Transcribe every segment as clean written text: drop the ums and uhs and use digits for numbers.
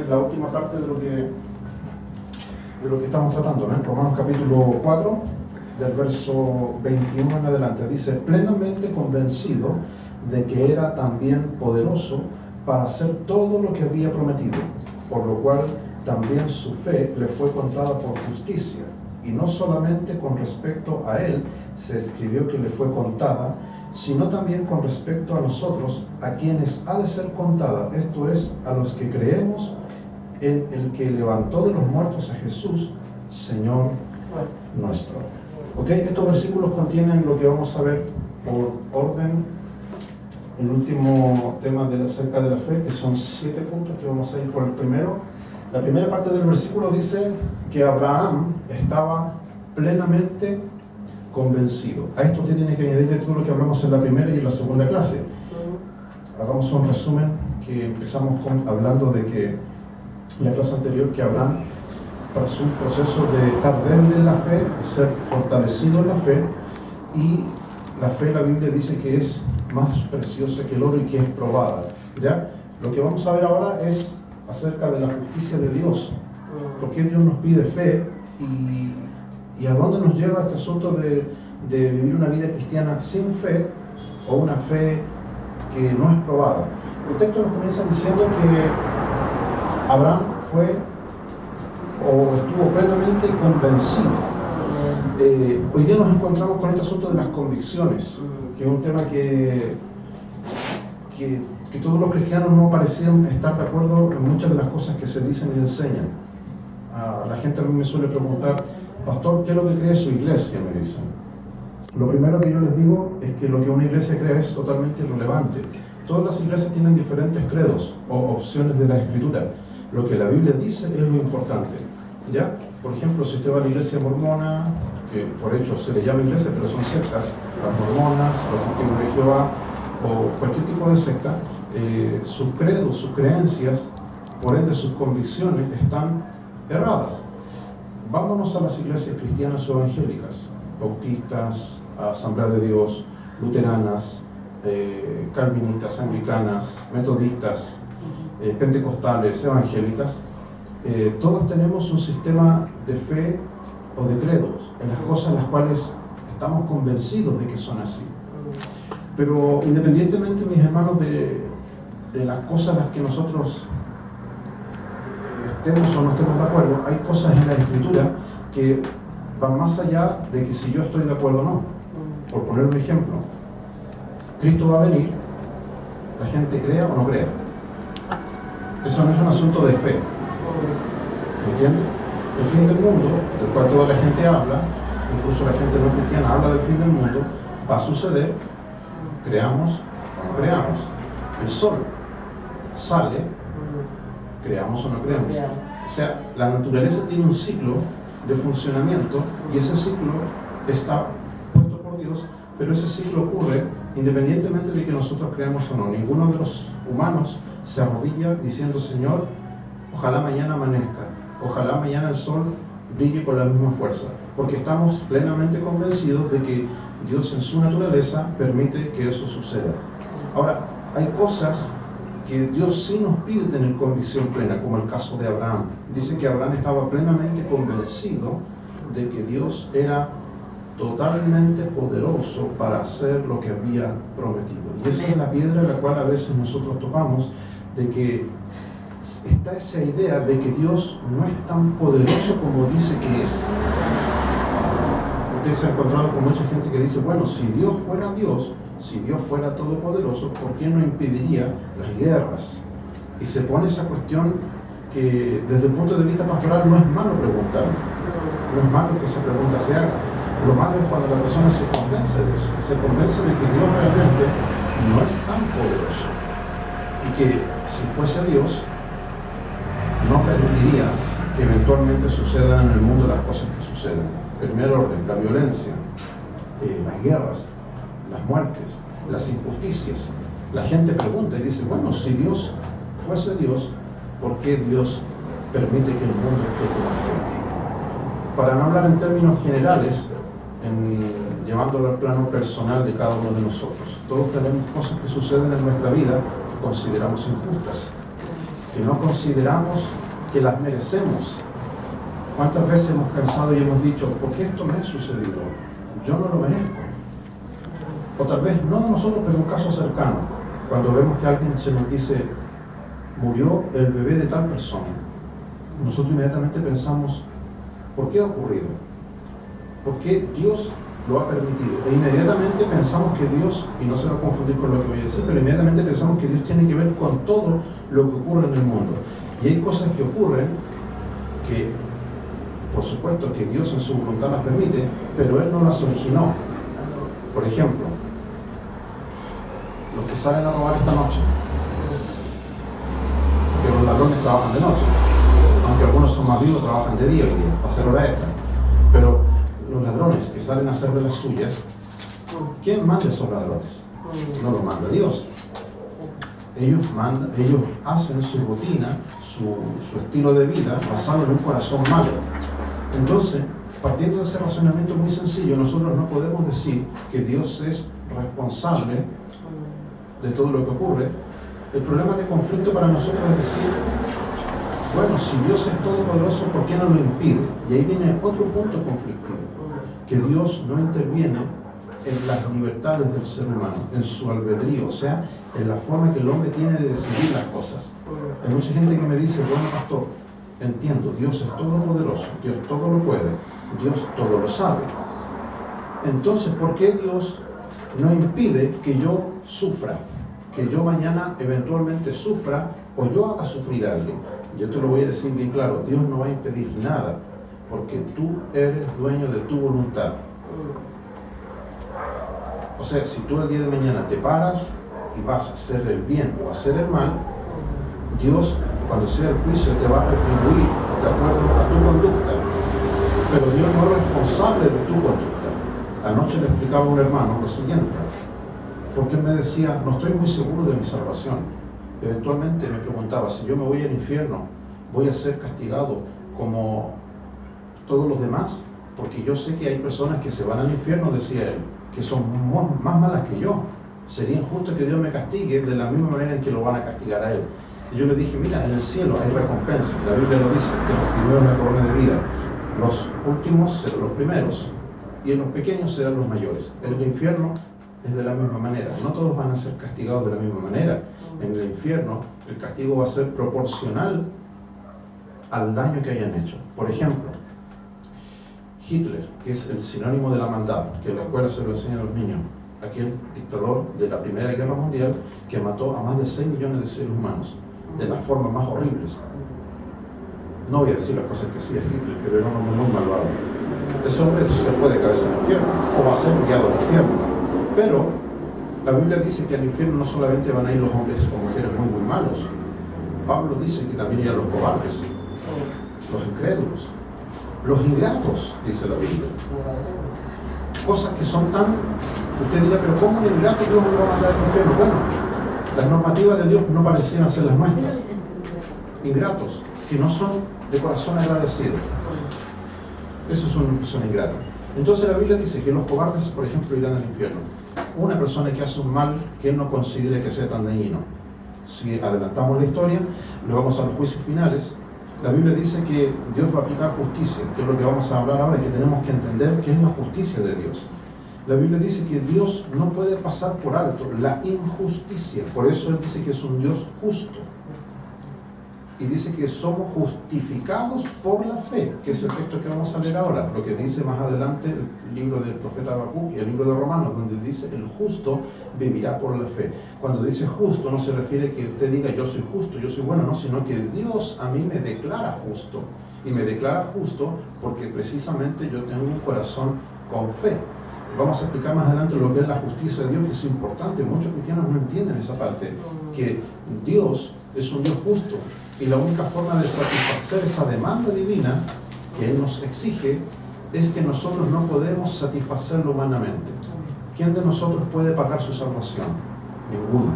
la última parte de lo que estamos tratando, ¿no? En Romanos capítulo 4, del verso 21 en adelante, dice: plenamente convencido de que era también poderoso para hacer todo lo que había prometido, por lo cual también su fe le fue contada por justicia. Y no solamente con respecto a él se escribió que le fue contada, sino también con respecto a nosotros, a quienes ha de ser contada, esto es, a los que creemos en el que levantó de los muertos a Jesús, Señor nuestro. ¿Ok? Estos versículos contienen lo que vamos a ver por orden, el último tema acerca de la fe, que son 7 puntos, que vamos a ir por el primero. La primera parte del versículo dice que Abraham estaba plenamente convencido. A esto usted tiene que añadir todo lo que hablamos en la primera y en la segunda clase. Hagamos un resumen, que empezamos hablando de que en la clase anterior, que Abraham pasó un proceso de estar débil en la fe, ser fortalecido en la fe, y la fe, la Biblia dice que es más preciosa que el oro y que es probada. ¿Ya? Lo que vamos a ver ahora es acerca de la justicia de Dios. ¿Por qué Dios nos pide fe? ¿Y a dónde nos lleva este asunto de vivir una vida cristiana sin fe, o una fe que no es probada? El texto nos comienza diciendo que Abraham estuvo plenamente convencido. Hoy día nos encontramos con este asunto de las convicciones, que es un tema que todos los cristianos no parecían estar de acuerdo en muchas de las cosas que se dicen y enseñan. La gente a mí me suele preguntar: pastor, ¿qué es lo que cree su iglesia? Me dicen. Lo primero que yo les digo es que lo que una iglesia cree es totalmente irrelevante. Todas las iglesias tienen diferentes credos o opciones de la escritura. Lo que la Biblia dice es lo importante, ¿ya? Por ejemplo, si usted va a la iglesia mormona, que por hecho se le llama iglesia, pero son sectas, las mormonas, los testigos de Jehová o cualquier tipo de secta, sus credos, sus creencias, por ende sus convicciones, están erradas. Vámonos a las iglesias cristianas o evangélicas, bautistas, Asamblea de Dios, luteranas, calvinistas, anglicanas, metodistas, pentecostales, evangélicas. Todos tenemos un sistema de fe o de credos en las cosas en las cuales estamos convencidos de que son así. Pero independientemente, mis hermanos, de las cosas en las que nosotros estemos o no estemos de acuerdo, hay cosas en la Escritura que van más allá de que si yo estoy de acuerdo o no. Por poner un ejemplo, Cristo va a venir, la gente crea o no crea. Eso no es un asunto de fe. ¿Me entiende? El fin del mundo, del cual toda la gente habla, incluso la gente no cristiana habla del fin del mundo, va a suceder, creamos o no creamos. El sol sale, creamos o no creamos. O sea, la naturaleza tiene un ciclo de funcionamiento, y ese ciclo está puesto por Dios, pero ese ciclo ocurre independientemente de que nosotros creamos o no. Ninguno de los humanos se arrodilla diciendo: Señor, ojalá mañana amanezca, ojalá mañana el sol brille con la misma fuerza, porque estamos plenamente convencidos de que Dios en su naturaleza permite que eso suceda. Ahora, hay cosas que Dios sí nos pide tener convicción plena, como el caso de Abraham. Dice que Abraham estaba plenamente convencido de que Dios era totalmente poderoso para hacer lo que había prometido. Y esa es la piedra en la cual a veces nosotros topamos, de que está esa idea de que Dios no es tan poderoso como dice que es. Usted se ha encontrado con mucha gente que dice: bueno, si Dios fuera Dios, si Dios fuera todopoderoso, ¿por qué no impediría las guerras? Y se pone esa cuestión que desde el punto de vista pastoral no es malo preguntar, no es malo que esa pregunta se haga. Lo malo es cuando la persona se convence de eso, se convence de que Dios realmente no es tan poderoso, y que si fuese Dios no permitiría que eventualmente sucedan en el mundo las cosas que suceden. Primer orden, la violencia, las guerras, las muertes, las injusticias. La gente pregunta y dice: bueno, si Dios fuese Dios, ¿por qué Dios permite que el mundo esté como está? Para no hablar en términos generales, llevándolo al plano personal de cada uno de nosotros, todos tenemos cosas que suceden en nuestra vida que consideramos injustas. que no consideramos que las merecemos. ¿Cuántas veces hemos pensado y hemos dicho, ¿por qué esto me ha sucedido? Yo no lo merezco. O tal vez, no nosotros, pero un caso cercano, cuando vemos que alguien se nos dice, murió el bebé de tal persona, nosotros inmediatamente pensamos, ¿por qué ha ocurrido? ¿Por qué Dios lo ha permitido? E inmediatamente pensamos que Dios, y no se va a confundir con lo que voy a decir, pero inmediatamente pensamos que Dios tiene que ver con todo lo que ocurre en el mundo. Y hay cosas que ocurren que, por supuesto, que Dios en su voluntad las permite, pero Él no las originó. Por ejemplo, los que salen a robar esta noche, porque los ladrones trabajan de noche, aunque algunos son más vivos, trabajan de día hoy día, para hacer hora extra. Pero los ladrones que salen a hacer de las suyas, ¿quién manda a esos ladrones? No los manda Dios. Ellos hacen su rutina, su estilo de vida basado en un corazón malo. Entonces, partiendo de ese razonamiento muy sencillo, nosotros no podemos decir que Dios es responsable de todo lo que ocurre. El problema de conflicto para nosotros es decir, bueno, si Dios es todopoderoso, ¿por qué no lo impide? Y ahí viene otro punto conflictivo, que Dios no interviene en las libertades del ser humano, en su albedrío, o sea, en la forma que el hombre tiene de decidir las cosas. Hay mucha gente que me dice, bueno, pastor, entiendo, Dios es todopoderoso, Dios todo lo puede, Dios todo lo sabe. Entonces, ¿por qué Dios no impide que yo sufra? Que yo mañana eventualmente sufra o yo haga sufrir a alguien. Yo te lo voy a decir bien claro, Dios no va a impedir nada, porque tú eres dueño de tu voluntad. O sea, si tú el día de mañana te paras y vas a hacer el bien o a hacer el mal, Dios, cuando sea el juicio, te va a retribuir de acuerdo a tu conducta. Pero Dios no es responsable de tu conducta. Anoche le explicaba a un hermano lo siguiente, porque él me decía, no estoy muy seguro de mi salvación. Eventualmente me preguntaba, si yo me voy al infierno, ¿voy a ser castigado como todos los demás? Porque yo sé que hay personas que se van al infierno, decía él, que son más malas que yo. Sería injusto que Dios me castigue de la misma manera en que lo van a castigar a él. Y yo le dije, mira, en el cielo hay recompensa. La Biblia lo dice, que recibió una corona de vida. Los últimos serán los primeros y en los pequeños serán los mayores. En el infierno es de la misma manera. No todos van a ser castigados de la misma manera. En el infierno el castigo va a ser proporcional al daño que hayan hecho. Por ejemplo, Hitler, que es el sinónimo de la maldad, que en la escuela se lo enseñan a los niños, aquel dictador de la Primera Guerra Mundial que mató a más de 6 millones de seres humanos de las formas más horribles. No voy a decir las cosas que hacía Hitler, pero era un hombre muy malvado. Ese hombre se fue de cabeza al infierno, o va a ser enviado al infierno. Pero la Biblia dice que al infierno no solamente van a ir los hombres o mujeres muy malos. Pablo dice que también irán los cobardes, los incrédulos, los ingratos, dice la Biblia. Cosas que son tan... Usted dirá, pero ¿cómo un ingrato Dios me va a mandar al infierno? Bueno, las normativas de Dios no parecían ser las nuestras. Ingratos, que no son de corazón agradecido. Esos son ingratos. Entonces la Biblia dice que los cobardes, por ejemplo, irán al infierno. Una persona que hace un mal que él no considere que sea tan dañino. Si adelantamos la historia, luego vamos a los juicios finales. La Biblia dice que Dios va a aplicar justicia, que es lo que vamos a hablar ahora, y que tenemos que entender qué es la justicia de Dios. La Biblia dice que Dios no puede pasar por alto la injusticia. Por eso Él dice que es un Dios justo. Y dice que somos justificados por la fe, que es el texto que vamos a leer ahora, lo que dice más adelante el libro del profeta Habacuc y el libro de Romanos, donde dice el justo vivirá por la fe. Cuando dice justo no se refiere que usted diga yo soy justo, yo soy bueno, no, sino que Dios a mí me declara justo. Y me declara justo porque precisamente yo tengo un corazón con fe. Vamos a explicar más adelante lo que es la justicia de Dios, que es importante. Muchos cristianos no entienden esa parte, que Dios es un Dios justo. Y la única forma de satisfacer esa demanda divina que Él nos exige es que nosotros no podemos satisfacerlo humanamente. ¿Quién de nosotros puede pagar su salvación? Ninguno.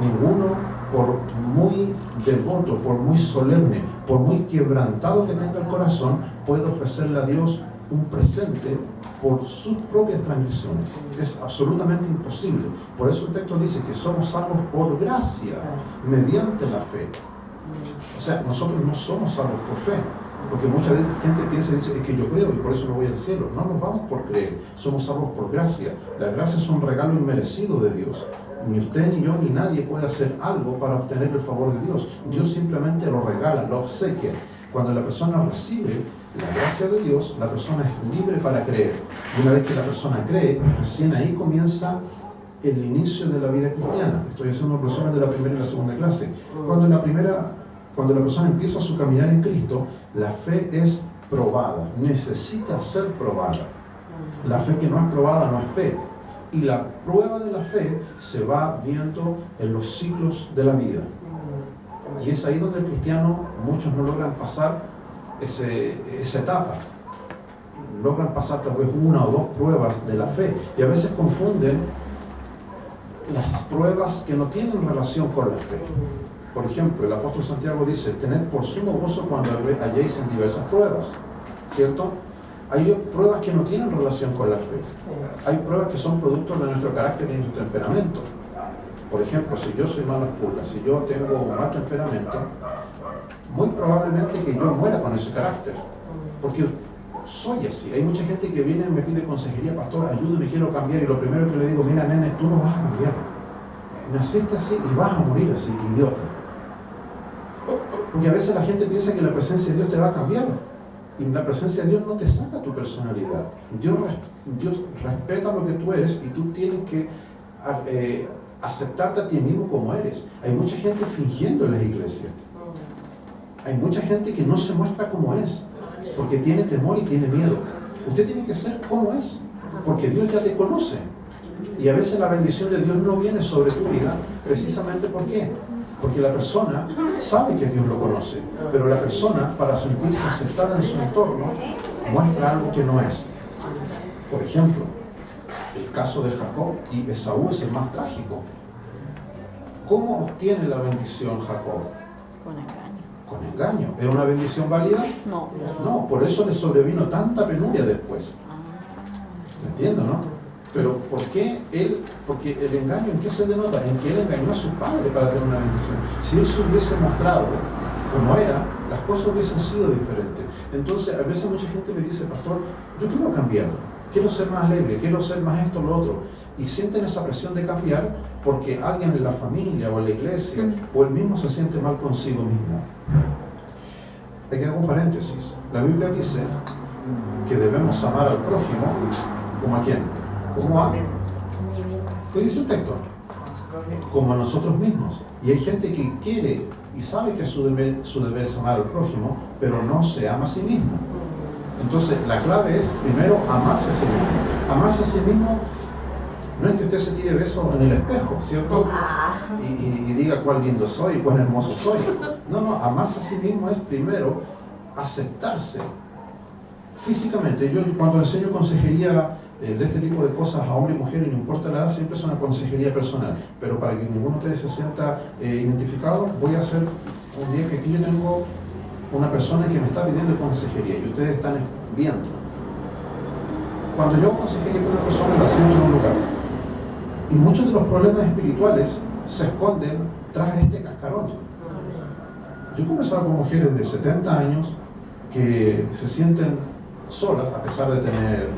Ninguno, por muy devoto, por muy solemne, por muy quebrantado que tenga el corazón, puede ofrecerle a Dios un presente por sus propias transgresiones. Es absolutamente imposible. Por eso el texto dice que somos salvos por gracia, mediante la fe. O sea, nosotros no somos salvos por fe, porque mucha gente piensa y dice, es que yo creo y por eso me voy al cielo. No nos vamos por creer, somos salvos por gracia. La gracia es un regalo inmerecido de Dios. Ni usted, ni yo, ni nadie puede hacer algo para obtener el favor de Dios. Dios simplemente lo regala, lo obsequia. Cuando la persona recibe la gracia de Dios, la persona es libre para creer. Y una vez que la persona cree, recién ahí comienza el inicio de la vida cristiana. Estoy haciendo un resumen de la primera y la segunda clase. Cuando la persona empieza su caminar en Cristo, la fe es probada, necesita ser probada. La fe que no es probada no es fe. Y la prueba de la fe se va viendo en los ciclos de la vida. Y es ahí donde el cristiano, muchos no logran pasar esa etapa. Logran pasar tal vez una o dos pruebas de la fe. Y a veces confunden las pruebas que no tienen relación con la fe. Por ejemplo, el apóstol Santiago dice, tened por sumo gozo cuando halléis en diversas pruebas, ¿cierto? Hay pruebas que no tienen relación con la fe. Hay pruebas que son productos de nuestro carácter y nuestro temperamento. Por ejemplo, si yo soy malas pulgas, si yo tengo un mal temperamento, muy probablemente que yo muera con ese carácter, porque soy así. Hay mucha gente que viene y me pide consejería, pastor, ayúdame, quiero cambiar, y lo primero que le digo, mira nene, tú no vas a cambiar. Naciste así y vas a morir así, idiota. Porque a veces la gente piensa que la presencia de Dios te va a cambiar, y la presencia de Dios no te saca tu personalidad. Dios respeta lo que tú eres y tú tienes que aceptarte a ti mismo como eres. Hay mucha gente fingiendo en las iglesias. Hay mucha gente que no se muestra como es, porque tiene temor y tiene miedo. Usted tiene que ser como es, porque Dios ya te conoce. Y a veces la bendición de Dios no viene sobre tu vida, precisamente ¿por qué? Porque la persona sabe que Dios lo conoce, pero la persona, para sentirse aceptada en su entorno, muestra algo que no es. Por ejemplo, el caso de Jacob y Esaú es el más trágico. ¿Cómo obtiene la bendición Jacob? Con engaño. Con engaño. ¿Era una bendición válida? No. No, por eso le sobrevino tanta penuria después. ¿Entiendo, no? Pero ¿por qué él? Porque el engaño, ¿en qué se denota? En que él engañó a su padre para tener una bendición. Si él se hubiese mostrado como era, las cosas hubiesen sido diferentes. Entonces, a veces mucha gente me dice, pastor, yo quiero cambiar, quiero ser más alegre, quiero ser más esto, lo otro. Y sienten esa presión de cambiar porque alguien en la familia o en la iglesia o él mismo se siente mal consigo mismo. Aquí hago un paréntesis. La Biblia dice que debemos amar al prójimo como a quién. ¿Cómo a? ¿Qué dice el texto? Como a nosotros mismos. Y hay gente que quiere y sabe que su deber es amar al prójimo, pero no se ama a sí mismo. Entonces, la clave es, primero, amarse a sí mismo. Amarse a sí mismo no es que usted se tire besos en el espejo, ¿cierto? Y diga cuán lindo soy, cuán hermoso soy. No, amarse a sí mismo es, primero, aceptarse físicamente. Yo cuando enseño consejería de este tipo de cosas a hombre y mujer, y no importa la edad, siempre es una consejería personal. Pero para que ninguno de ustedes se sienta identificado, voy a hacer un día que aquí yo tengo una persona que me está pidiendo consejería y ustedes están viendo. Cuando yo consejería con una persona, la siento en un lugar. Y muchos de los problemas espirituales se esconden tras este cascarón. Yo he conversado con mujeres de 70 años que se sienten solas, a pesar de tener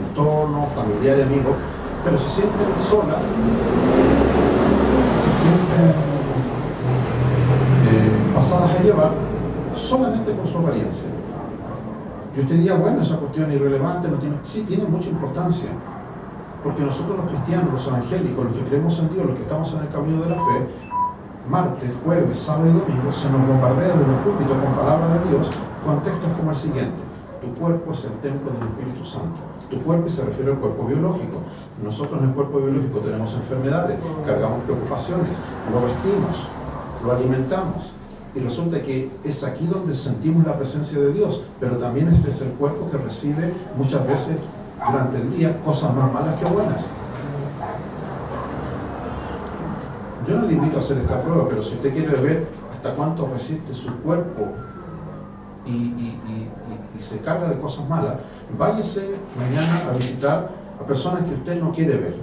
entorno, familiar y amigos, pero se sienten solas, se sienten pasadas a llevar solamente por su apariencia. Y usted diría, bueno, esa cuestión es irrelevante, no tiene... Sí, tiene mucha importancia, porque nosotros los cristianos, los evangélicos, los que creemos en Dios, los que estamos en el camino de la fe, martes, jueves, sábado y domingo, se nos bombardea de los púlpitos con palabras de Dios, con textos como el siguiente: tu cuerpo es el templo del Espíritu Santo. Tu cuerpo se refiere al cuerpo biológico. Nosotros en el cuerpo biológico tenemos enfermedades, cargamos preocupaciones, lo vestimos, lo alimentamos. Y resulta que es aquí donde sentimos la presencia de Dios, pero también este es el cuerpo que recibe muchas veces durante el día cosas más malas que buenas. Yo no le invito a hacer esta prueba, pero si usted quiere ver hasta cuánto resiste su cuerpo y se carga de cosas malas, váyase mañana a visitar a personas que usted no quiere ver,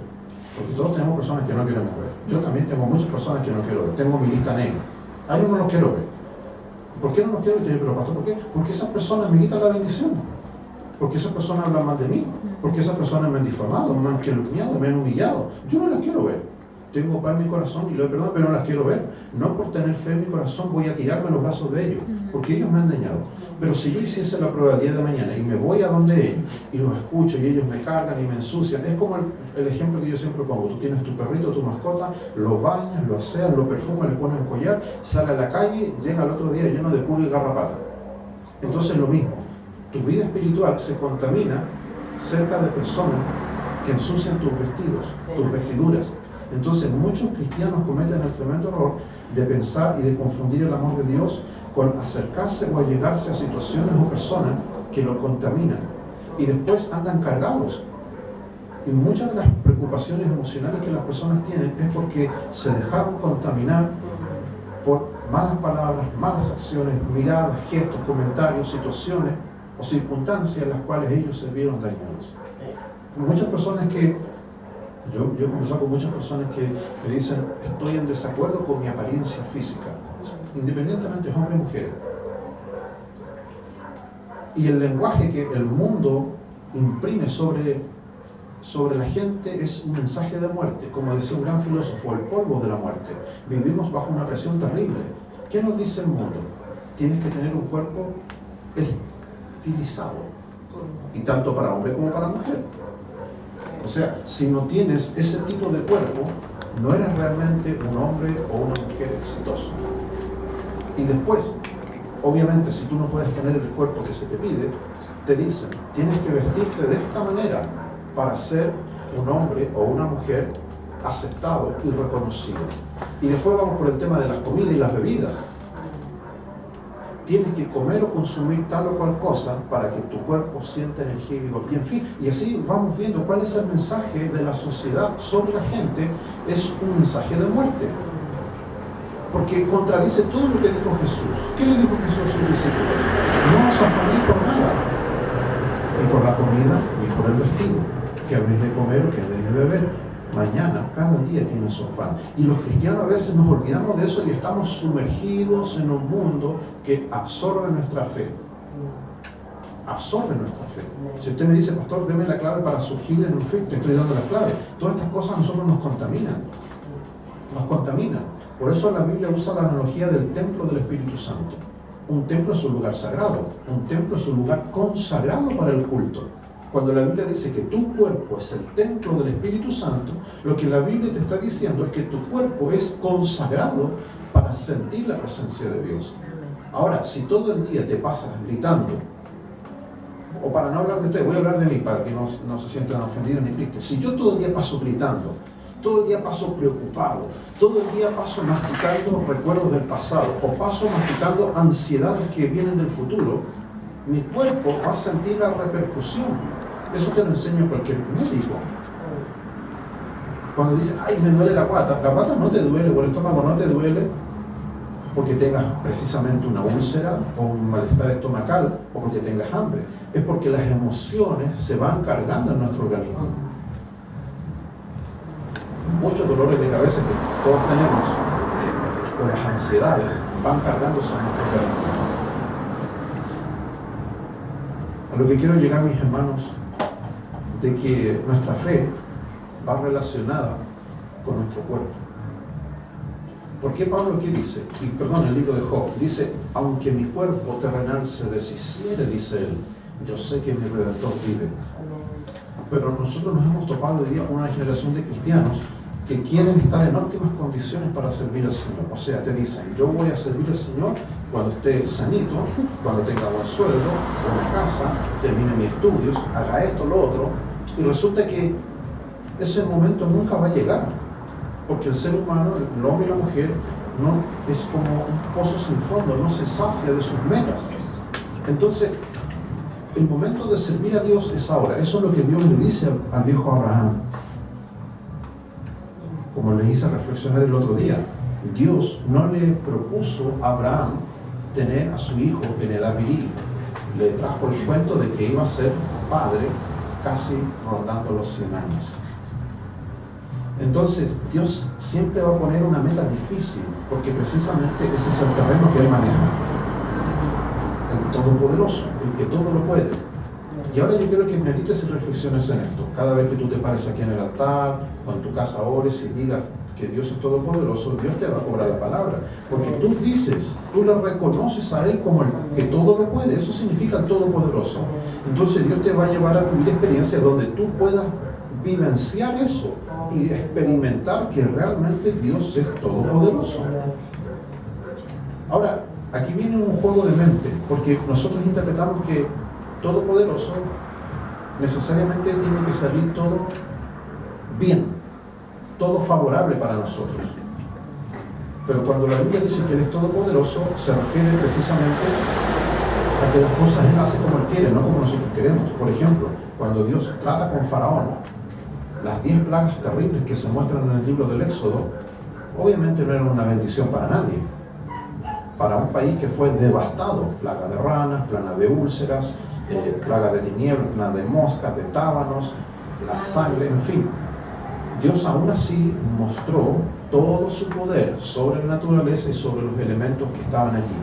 porque todos tenemos personas que no queremos ver. Yo también tengo muchas personas que no quiero ver, tengo mi lista negra. A ellos no los quiero ver, ¿Por qué no los quiero ver? Pero pastor, ¿por qué? Porque esas personas me quitan la bendición. Porque esas personas hablan mal de mí. Porque esas personas me han difamado, me han calumniado, me han humillado. Yo no las quiero ver. Tengo paz en mi corazón y lo perdón, pero no las quiero ver. No por tener fe en mi corazón voy a tirarme a los brazos de ellos, porque ellos me han dañado. Pero si yo hiciese la prueba el día de mañana y me voy a donde ellos y los escucho y ellos me cargan y me ensucian, es como el ejemplo que yo siempre pongo. Tú tienes tu perrito, tu mascota, lo bañas, lo aseas, lo perfumas, le pones el collar, sale a la calle, llega al otro día lleno de pulga y garrapata. Entonces lo mismo, tu vida espiritual se contamina cerca de personas que ensucian tus vestidos, tus vestiduras. Entonces muchos cristianos cometen el tremendo error de pensar y de confundir el amor de Dios con acercarse o allegarse a situaciones o personas que lo contaminan y después andan cargados. Y muchas de las preocupaciones emocionales que las personas tienen es porque se dejaron contaminar por malas palabras, malas acciones, miradas, gestos, comentarios, situaciones o circunstancias en las cuales ellos se vieron dañados. Muchas personas que Yo he conversado con muchas personas que me dicen, estoy en desacuerdo con mi apariencia física, independientemente de hombre o mujer. Y el lenguaje que el mundo imprime sobre la gente es un mensaje de muerte, como decía un gran filósofo, el polvo de la muerte. Vivimos bajo una presión terrible. ¿Qué nos dice el mundo? Tienes que tener un cuerpo estilizado, y tanto para hombre como para mujer. O sea, si no tienes ese tipo de cuerpo, no eres realmente un hombre o una mujer exitoso. Y después, obviamente, si tú no puedes tener el cuerpo que se te pide, te dicen, tienes que vestirte de esta manera para ser un hombre o una mujer aceptado y reconocido. Y después vamos por el tema de las comidas y las bebidas. Tienes que comer o consumir tal o cual cosa para que tu cuerpo sienta energía y vigor. Y en fin, y así vamos viendo cuál es el mensaje de la sociedad sobre la gente. Es un mensaje de muerte. Porque contradice todo lo que dijo Jesús. ¿Qué le dijo Jesús a sus discípulos? No os afanéis por nada, ni por la comida, ni por el vestido. Que habéis de comer o que habéis de beber. Mañana, cada día tiene su afán. Y los cristianos a veces nos olvidamos de eso y estamos sumergidos en un mundo que absorbe nuestra fe. Absorbe nuestra fe. Si usted me dice, pastor, deme la clave para surgir en un fe, te estoy dando la clave. Todas estas cosas a nosotros nos contaminan. Nos contaminan. Por eso la Biblia usa la analogía del templo del Espíritu Santo. Un templo es un lugar sagrado. Un templo es un lugar consagrado para el culto. Cuando la Biblia dice que tu cuerpo es el templo del Espíritu Santo, lo que la Biblia te está diciendo es que tu cuerpo es consagrado para sentir la presencia de Dios. Ahora, si todo el día te pasas gritando, o para no hablar de usted, voy a hablar de mí para que no se sientan ofendidos ni tristes. Si yo todo el día paso gritando, todo el día paso preocupado, todo el día paso masticando recuerdos del pasado, o paso masticando ansiedades que vienen del futuro, mi cuerpo va a sentir la repercusión. Eso te lo enseña cualquier médico. Cuando dice, ay, me duele la guata no te duele, o el estómago no te duele porque tengas precisamente una úlcera o un malestar estomacal o porque tengas hambre. Es porque las emociones se van cargando en nuestro organismo. Muchos dolores de cabeza que todos tenemos, o las ansiedades, van cargándose en nuestro organismo. A lo que quiero llegar, mis hermanos, de que nuestra fe va relacionada con nuestro cuerpo. ¿Por qué Pablo qué dice? Y perdón, el libro de Job dice, aunque mi cuerpo terrenal se deshiciere, dice él, yo sé que mi Redentor vive. Pero nosotros nos hemos topado hoy día con una generación de cristianos que quieren estar en óptimas condiciones para servir al Señor. O sea, te dicen, yo voy a servir al Señor cuando esté sanito, cuando tenga buen sueldo, buena casa, termine mis estudios, haga esto, lo otro. Y resulta que ese momento nunca va a llegar, porque el ser humano, el hombre y la mujer, no es como un pozo sin fondo, no se sacia de sus metas. Entonces, el momento de servir a Dios es ahora. Eso es lo que Dios le dice al viejo Abraham. Como le hice reflexionar el otro día, Dios no le propuso a Abraham tener a su hijo en edad viril. Le trajo el cuento de que iba a ser padre casi rondando los 100 años. Entonces, Dios siempre va a poner una meta difícil, porque precisamente ese es el terreno que Él maneja. el Todopoderoso, el que todo lo puede. Y ahora yo quiero que medites y reflexiones en esto. Cada vez que tú te pares aquí en el altar, o en tu casa ores y digas que Dios es todopoderoso, Dios te va a cobrar la palabra. Porque tú dices, tú le reconoces a Él como el que todo lo puede. Eso significa todopoderoso. Entonces Dios te va a llevar a vivir experiencias donde tú puedas vivenciar eso y experimentar que realmente Dios es todopoderoso. Ahora, aquí viene un juego de mente, porque nosotros interpretamos que todopoderoso necesariamente tiene que salir todo bien, todo favorable para nosotros. Pero cuando la Biblia dice que Él es todopoderoso, se refiere precisamente a que las cosas Él hace como Él quiere, no como nosotros queremos. Por ejemplo, cuando Dios trata con Faraón, las 10 plagas terribles que se muestran en el libro del Éxodo, obviamente no eran una bendición para nadie. Para un país que fue devastado, plaga de ranas, plaga de úlceras, plaga de tinieblas, plaga de moscas, de tábanos, la sangre, en fin. Dios aún así mostró todo su poder sobre la naturaleza y sobre los elementos que estaban allí.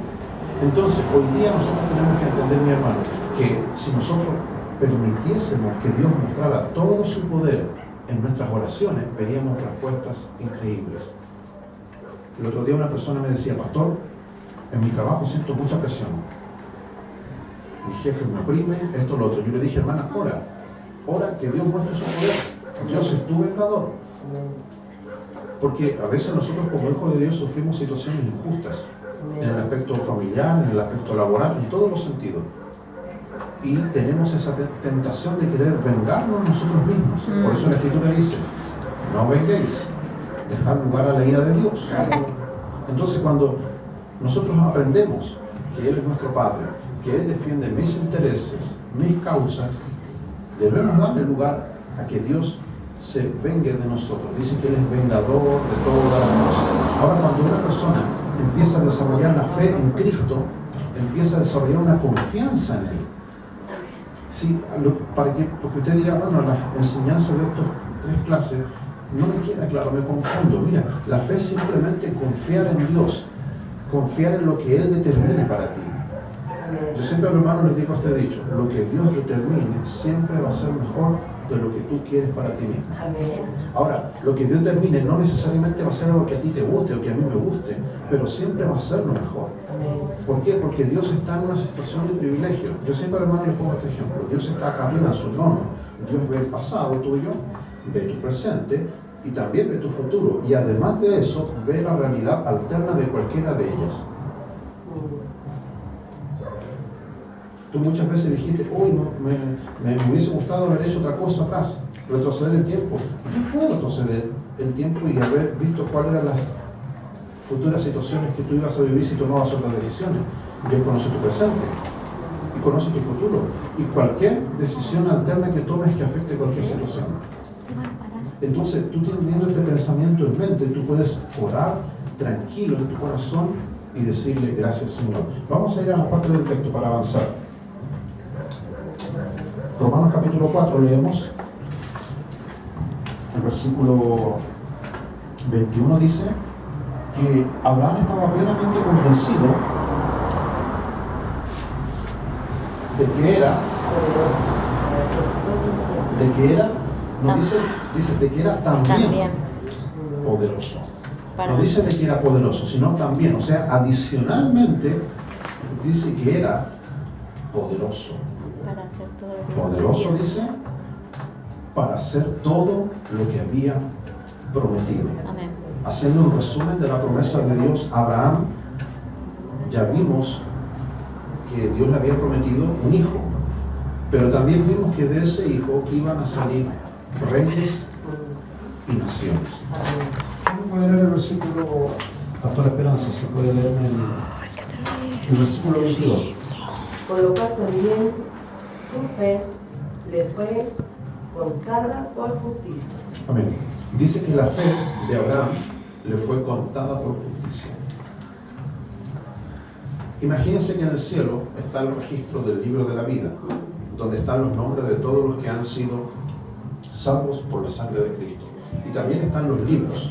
Entonces, hoy día nosotros tenemos que entender, mi hermano, que si nosotros permitiésemos que Dios mostrara todo su poder en nuestras oraciones, veríamos respuestas increíbles. El otro día una persona me decía, pastor, en mi trabajo siento mucha presión. Mi jefe me oprime, esto, lo otro. Yo le dije, hermana, ora que Dios muestre su poder. Dios es tu vengador. Porque a veces nosotros como hijos de Dios sufrimos situaciones injustas, en el aspecto familiar, en el aspecto laboral, en todos los sentidos. Y tenemos esa tentación de querer vengarnos nosotros mismos. Por eso la Escritura dice, no venguéis, dejad lugar a la ira de Dios. Entonces cuando nosotros aprendemos que Él es nuestro Padre, que Él defiende mis intereses, mis causas, debemos darle lugar a que Dios se vengue de nosotros. Dice que Él es vengador de todas las cosas. Ahora, cuando una persona empieza a desarrollar la fe en Cristo, empieza a desarrollar una confianza en Él. Sí, porque usted diga, bueno, las enseñanzas de estas 3 clases no me queda claro, me confundo. Mira, la fe es simplemente confiar en Dios, confiar en lo que Él determine para ti. Yo siempre a los hermanos les digo este dicho, lo que Dios determine siempre va a ser mejor de lo que tú quieres para ti mismo. Amén. Ahora, lo que Dios determine no necesariamente va a ser algo que a ti te guste o que a mí me guste, pero siempre va a ser lo mejor. Amén. ¿Por qué? Porque Dios está en una situación de privilegio. Yo siempre a los hermanos les pongo este ejemplo. Dios está acá arriba en su trono. Dios ve el pasado tuyo, ve tu presente y también ve tu futuro. Y además de eso, ve la realidad alterna de cualquiera de ellas. Tú muchas veces dijiste, hoy me hubiese gustado haber hecho otra cosa atrás, retroceder el tiempo. ¿Qué fue retroceder el tiempo y haber visto cuáles eran las futuras situaciones que tú ibas a vivir si tomabas otras decisiones? Dios conoce tu presente y conoce tu futuro. Y cualquier decisión alterna que tomes que afecte cualquier situación. Entonces, tú teniendo este pensamiento en mente, tú puedes orar tranquilo en tu corazón y decirle, gracias Señor. Vamos a ir a la parte del texto para avanzar. Romanos capítulo 4 leemos. El versículo 21 dice que Abraham estaba plenamente convencido de que era también poderoso. No dice de que era poderoso, sino también, o sea, adicionalmente dice que era poderoso. Para hacer todo lo que Poderoso dice, para hacer todo lo que había prometido. Amén. Haciendo un resumen de la promesa de Dios a Abraham, ya vimos que Dios le había prometido un hijo, pero también vimos que de ese hijo iban a salir reyes y naciones. ¿Cómo puede leer el versículo, Pastor Esperanza? Se puede leer el versículo 22. Por lo cual también su fe le fue contada por justicia. Amén. Dice que la fe de Abraham le fue contada por justicia. Imagínense que en el cielo está el registro del libro de la vida, donde están los nombres de todos los que han sido salvos por la sangre de Cristo. Y también están los libros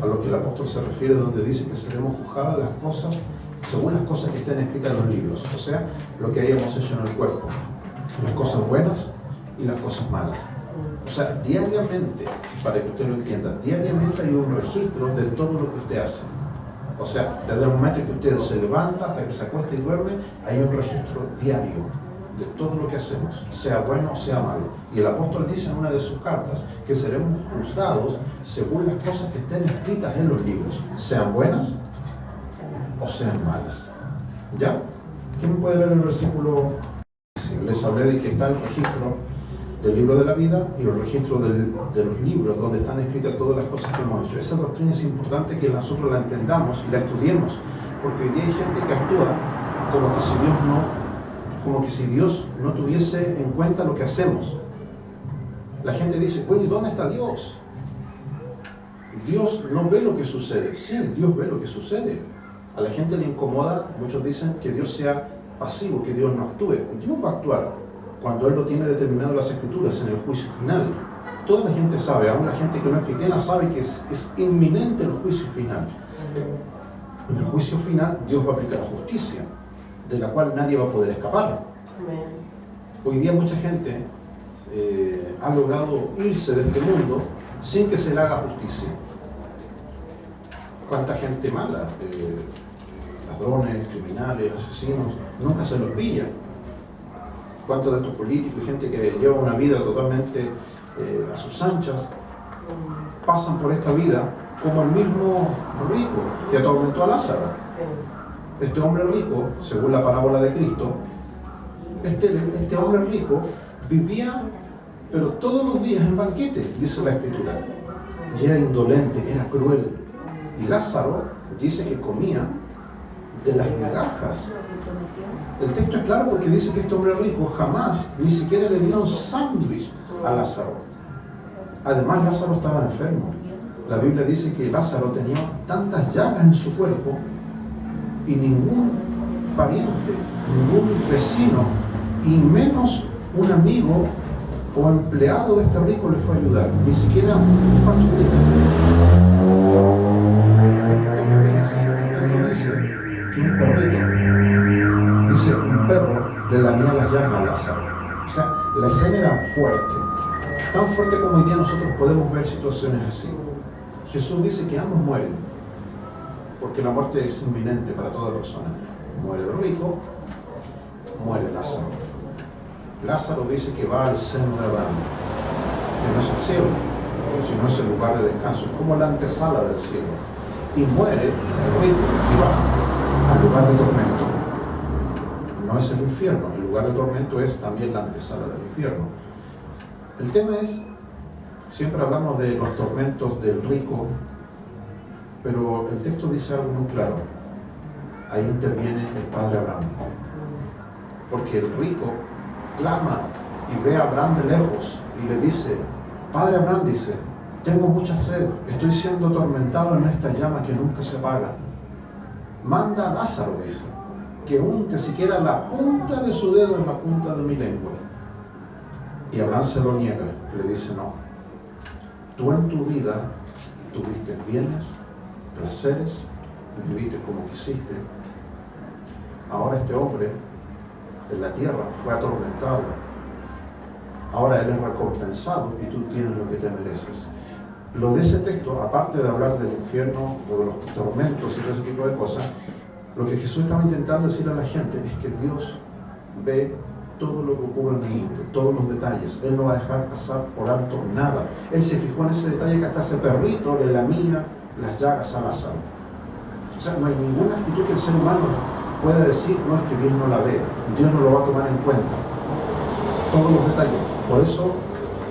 a los que el apóstol se refiere, donde dice que seremos juzgadas las cosas según las cosas que estén escritas en los libros, o sea, lo que hayamos hecho en el cuerpo, las cosas buenas y las cosas malas. O sea, diariamente, para que usted lo entienda, diariamente hay un registro de todo lo que usted hace. O sea, desde el momento que usted se levanta hasta que se acuesta y duerme, hay un registro diario de todo lo que hacemos, sea bueno o sea malo. Y el apóstol dice en una de sus cartas que seremos juzgados según las cosas que estén escritas en los libros, sean buenas o sean malas. ¿Ya? ¿Quién puede leer el versículo? Les hablé de que está el registro del libro de la vida y el registro de los libros donde están escritas todas las cosas que hemos hecho. Esa doctrina es importante que nosotros la entendamos y la estudiemos, porque hoy día hay gente que actúa como que si Dios no tuviese en cuenta lo que hacemos. La gente dice, bueno, ¿y dónde está Dios? Dios no ve lo que sucede. Sí, Dios ve lo que sucede. A la gente le incomoda, muchos dicen que Dios sea pasivo, que Dios no actúe. Dios va a actuar cuando Él lo tiene determinado en las Escrituras, en el juicio final. Toda la gente sabe, aún la gente que no es cristiana sabe que es inminente el juicio final. En el juicio final Dios va a aplicar justicia, de la cual nadie va a poder escapar. Hoy día mucha gente ha logrado irse de este mundo sin que se le haga justicia. ¿Cuánta gente mala? Ladrones, criminales, asesinos, nunca se los pilla. ¿Cuántos de estos políticos y gente que lleva una vida totalmente a sus anchas pasan por esta vida como el mismo rico que atormentó a Lázaro? Este hombre rico, según la parábola de Cristo, este hombre rico vivía, pero todos los días en banquetes, dice la Escritura, y era indolente, era cruel. Y Lázaro dice que comía de las migajas. El texto es claro porque dice que este hombre rico jamás, ni siquiera le dieron sándwich a Lázaro. Además, Lázaro estaba enfermo. La Biblia dice que Lázaro tenía tantas llagas en su cuerpo y ningún pariente, ningún vecino y menos un amigo o empleado de este rico le fue a ayudar, ni siquiera un pastorito. Que un perrito, dice, un perro le lamía las llagas a Lázaro. O sea, la escena era fuerte, tan fuerte como hoy día nosotros podemos ver situaciones así. Jesús dice que ambos mueren, porque la muerte es inminente para toda persona. Muere el rico, muere Lázaro. Lázaro dice que va al seno de Abraham, que no es el cielo, sino es el lugar de descanso, es como la antesala del cielo. Y muere el rico y va al lugar de tormento. No es el infierno, el lugar de tormento es también la antesala del infierno. El tema es, siempre hablamos de los tormentos del rico, pero el texto dice algo muy claro. Ahí interviene el padre Abraham, porque el rico clama y ve a Abraham de lejos y le dice, padre Abraham, dice, tengo mucha sed, estoy siendo atormentado en esta llama que nunca se apaga. Manda a Lázaro, dice, que unte siquiera la punta de su dedo en la punta de mi lengua. Y Abraham se lo niega, le dice, no, tú en tu vida tuviste bienes, placeres, viviste como quisiste. Ahora este hombre en la tierra fue atormentado, ahora él es recompensado y tú tienes lo que te mereces. Lo de ese texto, aparte de hablar del infierno o de los tormentos y todo ese tipo de cosas, lo que Jesús estaba intentando decir a la gente es que Dios ve todo lo que ocurre en el mundo, todos los detalles. Él no va a dejar pasar por alto nada. Él se fijó en ese detalle que hasta ese perrito le lamía las llagas a Lázaro. O sea, no hay ninguna actitud que el ser humano pueda decir, no, es que Dios no la ve, Dios no lo va a tomar en cuenta. Todos los detalles. Por eso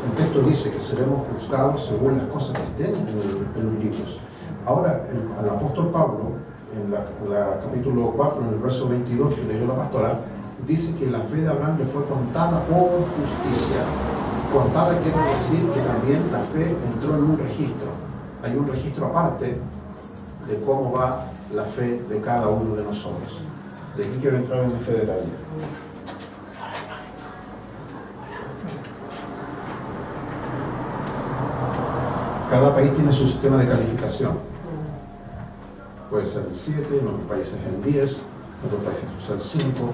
el texto dice que seremos juzgados según las cosas que estén en los libros. Ahora, el apóstol Pablo, en la capítulo 4, en el verso 22 que leyó la pastora, dice que la fe de Abraham le fue contada por justicia. Contada quiere decir que también la fe entró en un registro. Hay un registro aparte de cómo va la fe de cada uno de nosotros. De aquí quiero entrar en este detalle. Cada país tiene su sistema de calificación. puede ser el 7, en otros países el 10, en otros países usa el 5,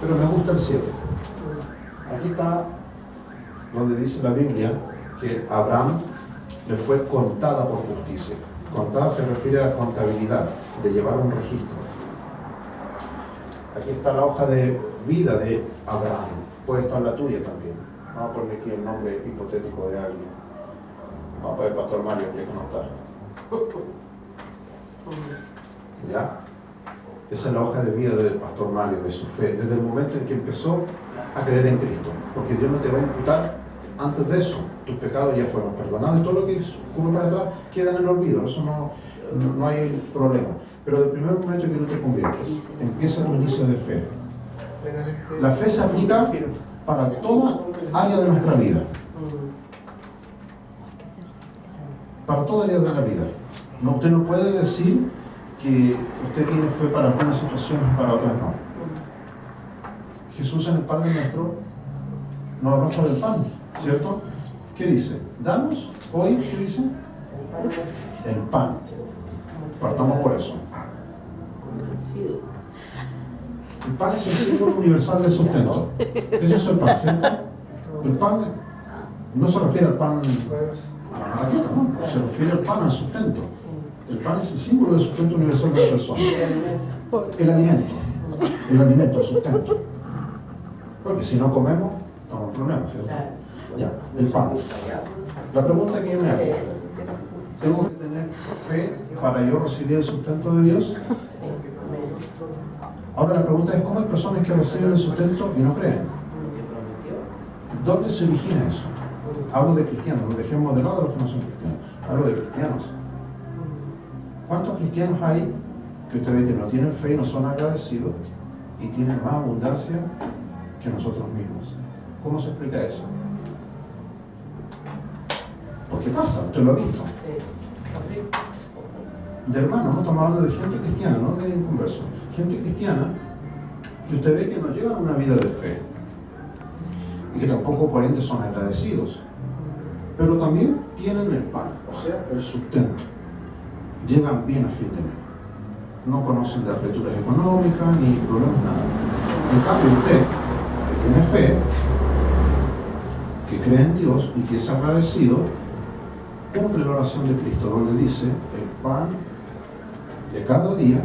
pero me gusta el 7. Aquí está donde dice la Biblia que a Abraham le fue contada por justicia. Contada se refiere a contabilidad, de llevar un registro. Aquí está la hoja de vida de Abraham, puede estar la tuya también. Vamos a poner aquí el nombre hipotético de alguien. Vamos a poner Pastor Mario, que no está. ¿Ya? Esa es la hoja de vida del Pastor Mario, de su fe, desde el momento en que empezó a creer en Cristo. Porque Dios no te va a imputar antes de eso. Tus pecados ya fueron perdonados y todo lo que ocurre para atrás queda en el olvido. Eso no hay problema. Pero del primer momento en que tú te conviertes, empieza tu inicio de fe. La fe se aplica para toda área de nuestra vida. Para toda área de la vida. No, usted no puede decir que usted tiene fe para algunas situaciones y para otras no. Jesús en el Padre Nuestro nos habló sobre el pan, ¿cierto? ¿Qué dice? Danos hoy, ¿qué dice? El pan. Partamos por eso. El pan es el símbolo universal del sustento. Eso es el pan, ¿cierto? El pan no se refiere al pan no, se refiere al pan, al sustento. El pan es el símbolo del sustento universal de la persona. El alimento, el sustento. Porque si no comemos, estamos en problemas, ¿cierto? Ya, el pan. La pregunta que yo me hago, ¿tengo que tener fe para yo recibir el sustento de Dios? Ahora la pregunta es, ¿cómo hay personas que reciben el sustento y no creen? ¿Dónde se origina eso? Hablo de cristianos, no dejemos de lado a los que no son cristianos. Hablo de cristianos. ¿Cuántos cristianos hay que usted ve que no tienen fe y no son agradecidos y tienen más abundancia que nosotros mismos? ¿Cómo se explica eso? ¿Por qué pasa? Usted lo ha visto. De hermanos, no estamos hablando de gente cristiana, no de inconversos. Gente cristiana que usted ve que no llevan una vida de fe y que tampoco por ende son agradecidos, pero también tienen el pan, o sea, el sustento. Llegan bien a fin de mes. No conocen de aperturas económicas ni problemas, nada. En cambio, usted, que tiene fe, que cree en Dios y que es agradecido, cumple la oración de Cristo, donde dice, el pan de cada día,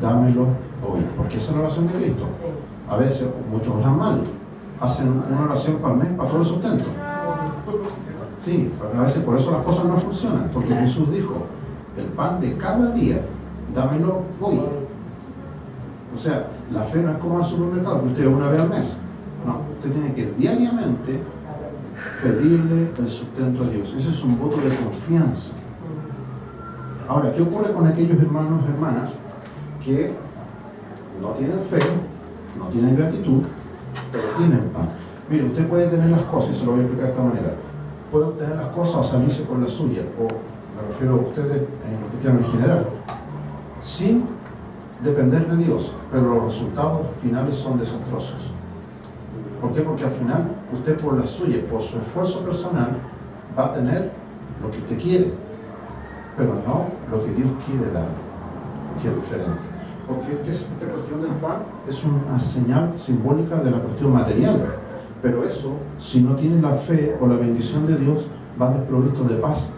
dámelo hoy. Porque esa es la oración de Cristo. A veces, muchos oran mal, hacen una oración para el mes, para todo el sustento. Sí, a veces por eso las cosas no funcionan, porque Jesús dijo, el pan de cada día, dámelo hoy. O sea, la fe no es como al supermercado, que usted una vez al mes. No, usted tiene que diariamente pedirle el sustento a Dios. Ese es un voto de confianza. Ahora, ¿qué ocurre con aquellos hermanos y hermanas que no tienen fe, no tienen gratitud, pero tienen pan? Mire, usted puede tener las cosas, y se lo voy a explicar de esta manera. Puede obtener las cosas o salirse con la suya, o me refiero a ustedes en los cristianos en general, sin depender de Dios, pero los resultados finales son desastrosos. ¿Por qué? Porque al final usted por la suya, por su esfuerzo personal, va a tener lo que usted quiere, pero no lo que Dios quiere dar, que es diferente. Porque esta cuestión del pan es una señal simbólica de la cuestión material, pero eso, si no tiene la fe o la bendición de Dios, va desprovisto de paz,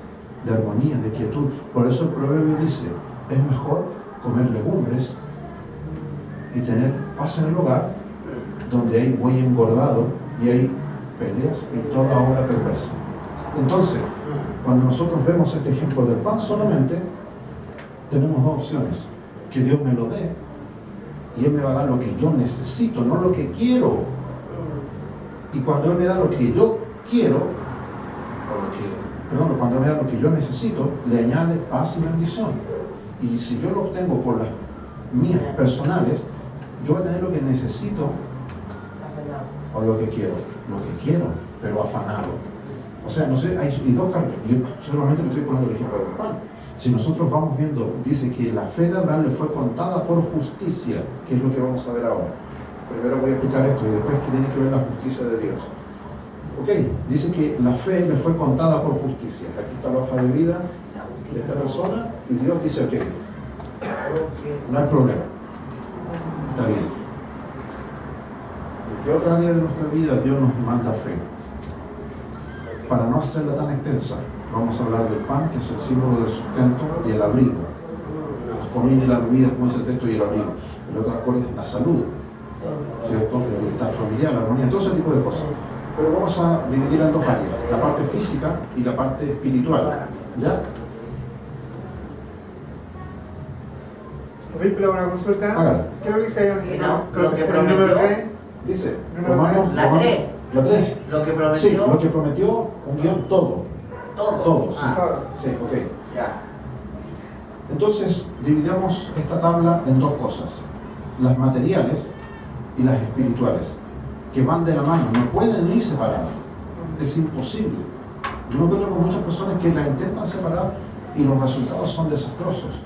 de armonía, de quietud. Por eso el proverbio dice, es mejor comer legumbres y tener paz en el hogar, donde hay buey engordado y hay peleas y toda obra perversa. Entonces, cuando nosotros vemos este ejemplo del pan solamente, tenemos dos opciones. Que Dios me lo dé y Él me va a dar lo que yo necesito, no lo que quiero. Y cuando Él me da lo que yo quiero, cuando Él me da lo que yo necesito, le añade paz y bendición. Y si yo lo obtengo por las mías personales, yo voy a tener lo que necesito o lo que quiero, pero afanado. O sea, no sé, hay dos cargas. Yo solamente me estoy poniendo el ejemplo del pan. Si nosotros vamos viendo, dice que la fe de Abraham le fue contada por justicia, que es lo que vamos a ver ahora. Primero voy a explicar esto y después que tiene que ver la justicia de Dios. Ok, dice que la fe le fue contada por justicia. Aquí está la hoja de vida de esta persona y Dios dice, ok, No hay problema. Está bien. ¿En qué otra área de nuestra vida Dios nos manda fe? Para no hacerla tan extensa, vamos a hablar del pan, que es el símbolo del sustento, y el abrigo. La comida y la bebida, como es el texto, y el abrigo. El otro cosa es la salud, ¿cierto? El bienestar familiar, la armonía, todo ese tipo de cosas. Pero vamos a dividirla en dos áreas, la parte física y la parte espiritual. ¿Ya? Pero una consulta. Hágala. ¿Qué es lo que se llama? Sí, no, lo que el prometió. número 3. Dice, Romanos, la 3. La 3. Lo que prometió. Sí, lo que prometió, un guión, todo. Todo. Todo, sí. Ah, Sí, ok. ya. Entonces, dividamos esta tabla en dos cosas, las materiales y las espirituales, que van de la mano, no pueden ir separadas, es imposible. Yo me encuentro con muchas personas que la intentan separar y los resultados son desastrosos.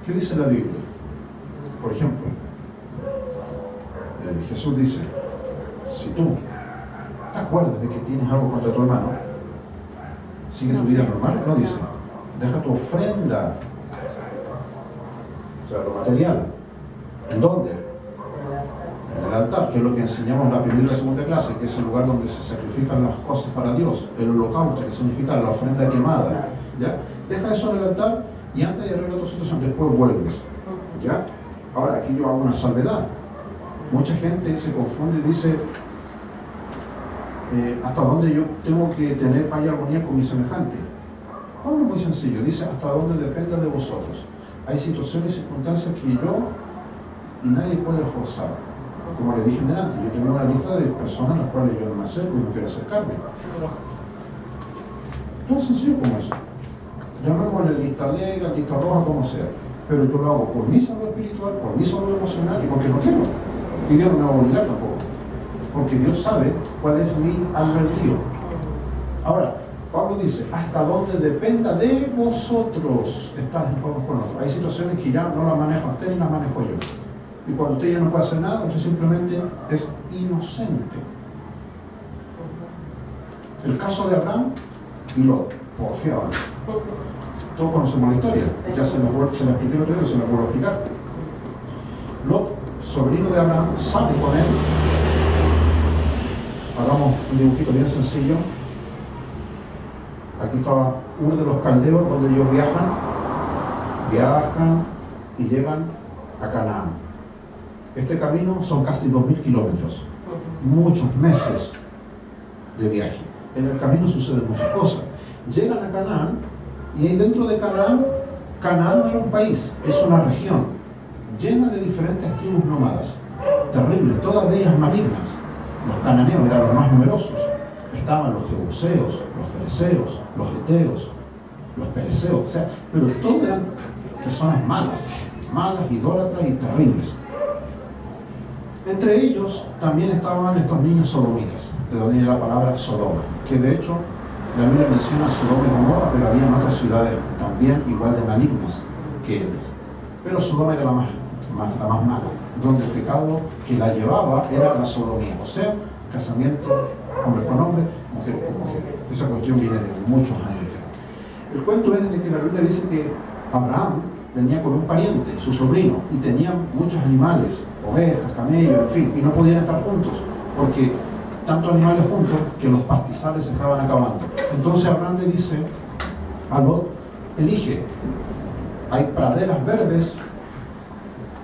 ¿Qué dice la Biblia? Por ejemplo, Jesús dice, si tú te acuerdas de que tienes algo contra tu hermano, sigue tu vida normal, no dice, deja tu ofrenda, o sea, lo material. ¿En dónde? En el altar, que es lo que enseñamos en la primera y la segunda clase, que es el lugar donde se sacrifican las cosas para Dios. El holocausto, que significa la ofrenda quemada. ¿Ya? Deja eso en el altar y antes de arreglar tu situación, después vuelves. ¿Ya? Ahora, aquí yo hago una salvedad. Mucha gente se confunde y dice, ¿hasta dónde yo tengo que tener paz y armonía con mi semejante? Bueno, muy sencillo, dice hasta donde dependa de vosotros. Hay situaciones y circunstancias que yo y nadie puede forzar. Como le dije delante, yo tengo una lista de personas a las cuales yo no me acerco y no quiero acercarme. Tan sencillo como eso. Llamémosle lista negra, lista roja, como sea. Pero yo lo hago por mi salud espiritual, por mi salud emocional y porque no quiero. Y Dios no me va a obligar tampoco. Porque Dios sabe cuál es mi albedrío. Ahora, Pablo dice, hasta donde dependa de vosotros estar en paz con otros. Hay situaciones que ya no las maneja usted ni las manejo yo. Y cuando usted ya no puede hacer nada, usted simplemente es inocente. El caso de Abraham y Lot, porfiado. Todos conocemos la historia, ya se la expliqué el otro día, se la vuelvo a explicar. Lot, sobrino de Abraham, sale con él. Hagamos un dibujito bien sencillo. Aquí estaba uno de los caldeos donde ellos viajan y llegan a Canaán. Este camino son casi 2.000 kilómetros, muchos meses de viaje. En el camino suceden muchas cosas. Llegan a Canaán y ahí dentro de Canaán, Canaán no era un país, es una región llena de diferentes tribus nómadas, terribles, todas de ellas malignas. Los cananeos eran los más numerosos. Estaban los jebuseos, los fereceos, los heteos, los pereceos, o sea, pero todos eran personas malas, idólatras y terribles. Entre ellos también estaban estos niños sodomitas, de donde viene la palabra Sodoma, que de hecho la Biblia menciona Sodoma y Gomorra, pero había otras ciudades también igual de malignas que ellas. Pero Sodoma era la más mala, donde el pecado que la llevaba era la sodomía, o sea, casamiento hombre con hombre, mujer con mujer. Esa cuestión viene de muchos años ya. El cuento es de que la Biblia dice que Abraham venía con un pariente, su sobrino, y tenían muchos animales, ovejas, camellos, en fin, y no podían estar juntos, porque tantos animales juntos que los pastizales se estaban acabando. Entonces Abraham le dice a Lot, elige, hay praderas verdes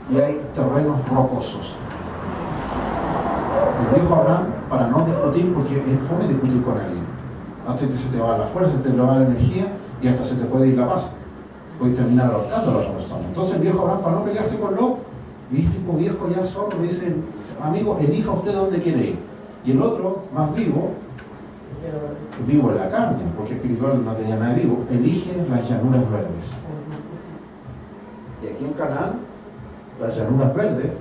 y hay terrenos rocosos. Le dijo a Abraham para no discutir, porque es fome discutir con alguien. Antes se te va la fuerza, se te va la energía y hasta se te puede ir la paz. Puedes terminar ahorcando a la otra persona. Entonces el viejo Abraham, para no pelearse con Lot, y este tipo viejo ya solo, le dice, amigo, elija usted dónde quiere ir. Y el otro, más vivo en la carne, porque espiritual no tenía nada vivo, elige las llanuras verdes. Y aquí en Canaán, las llanuras verdes,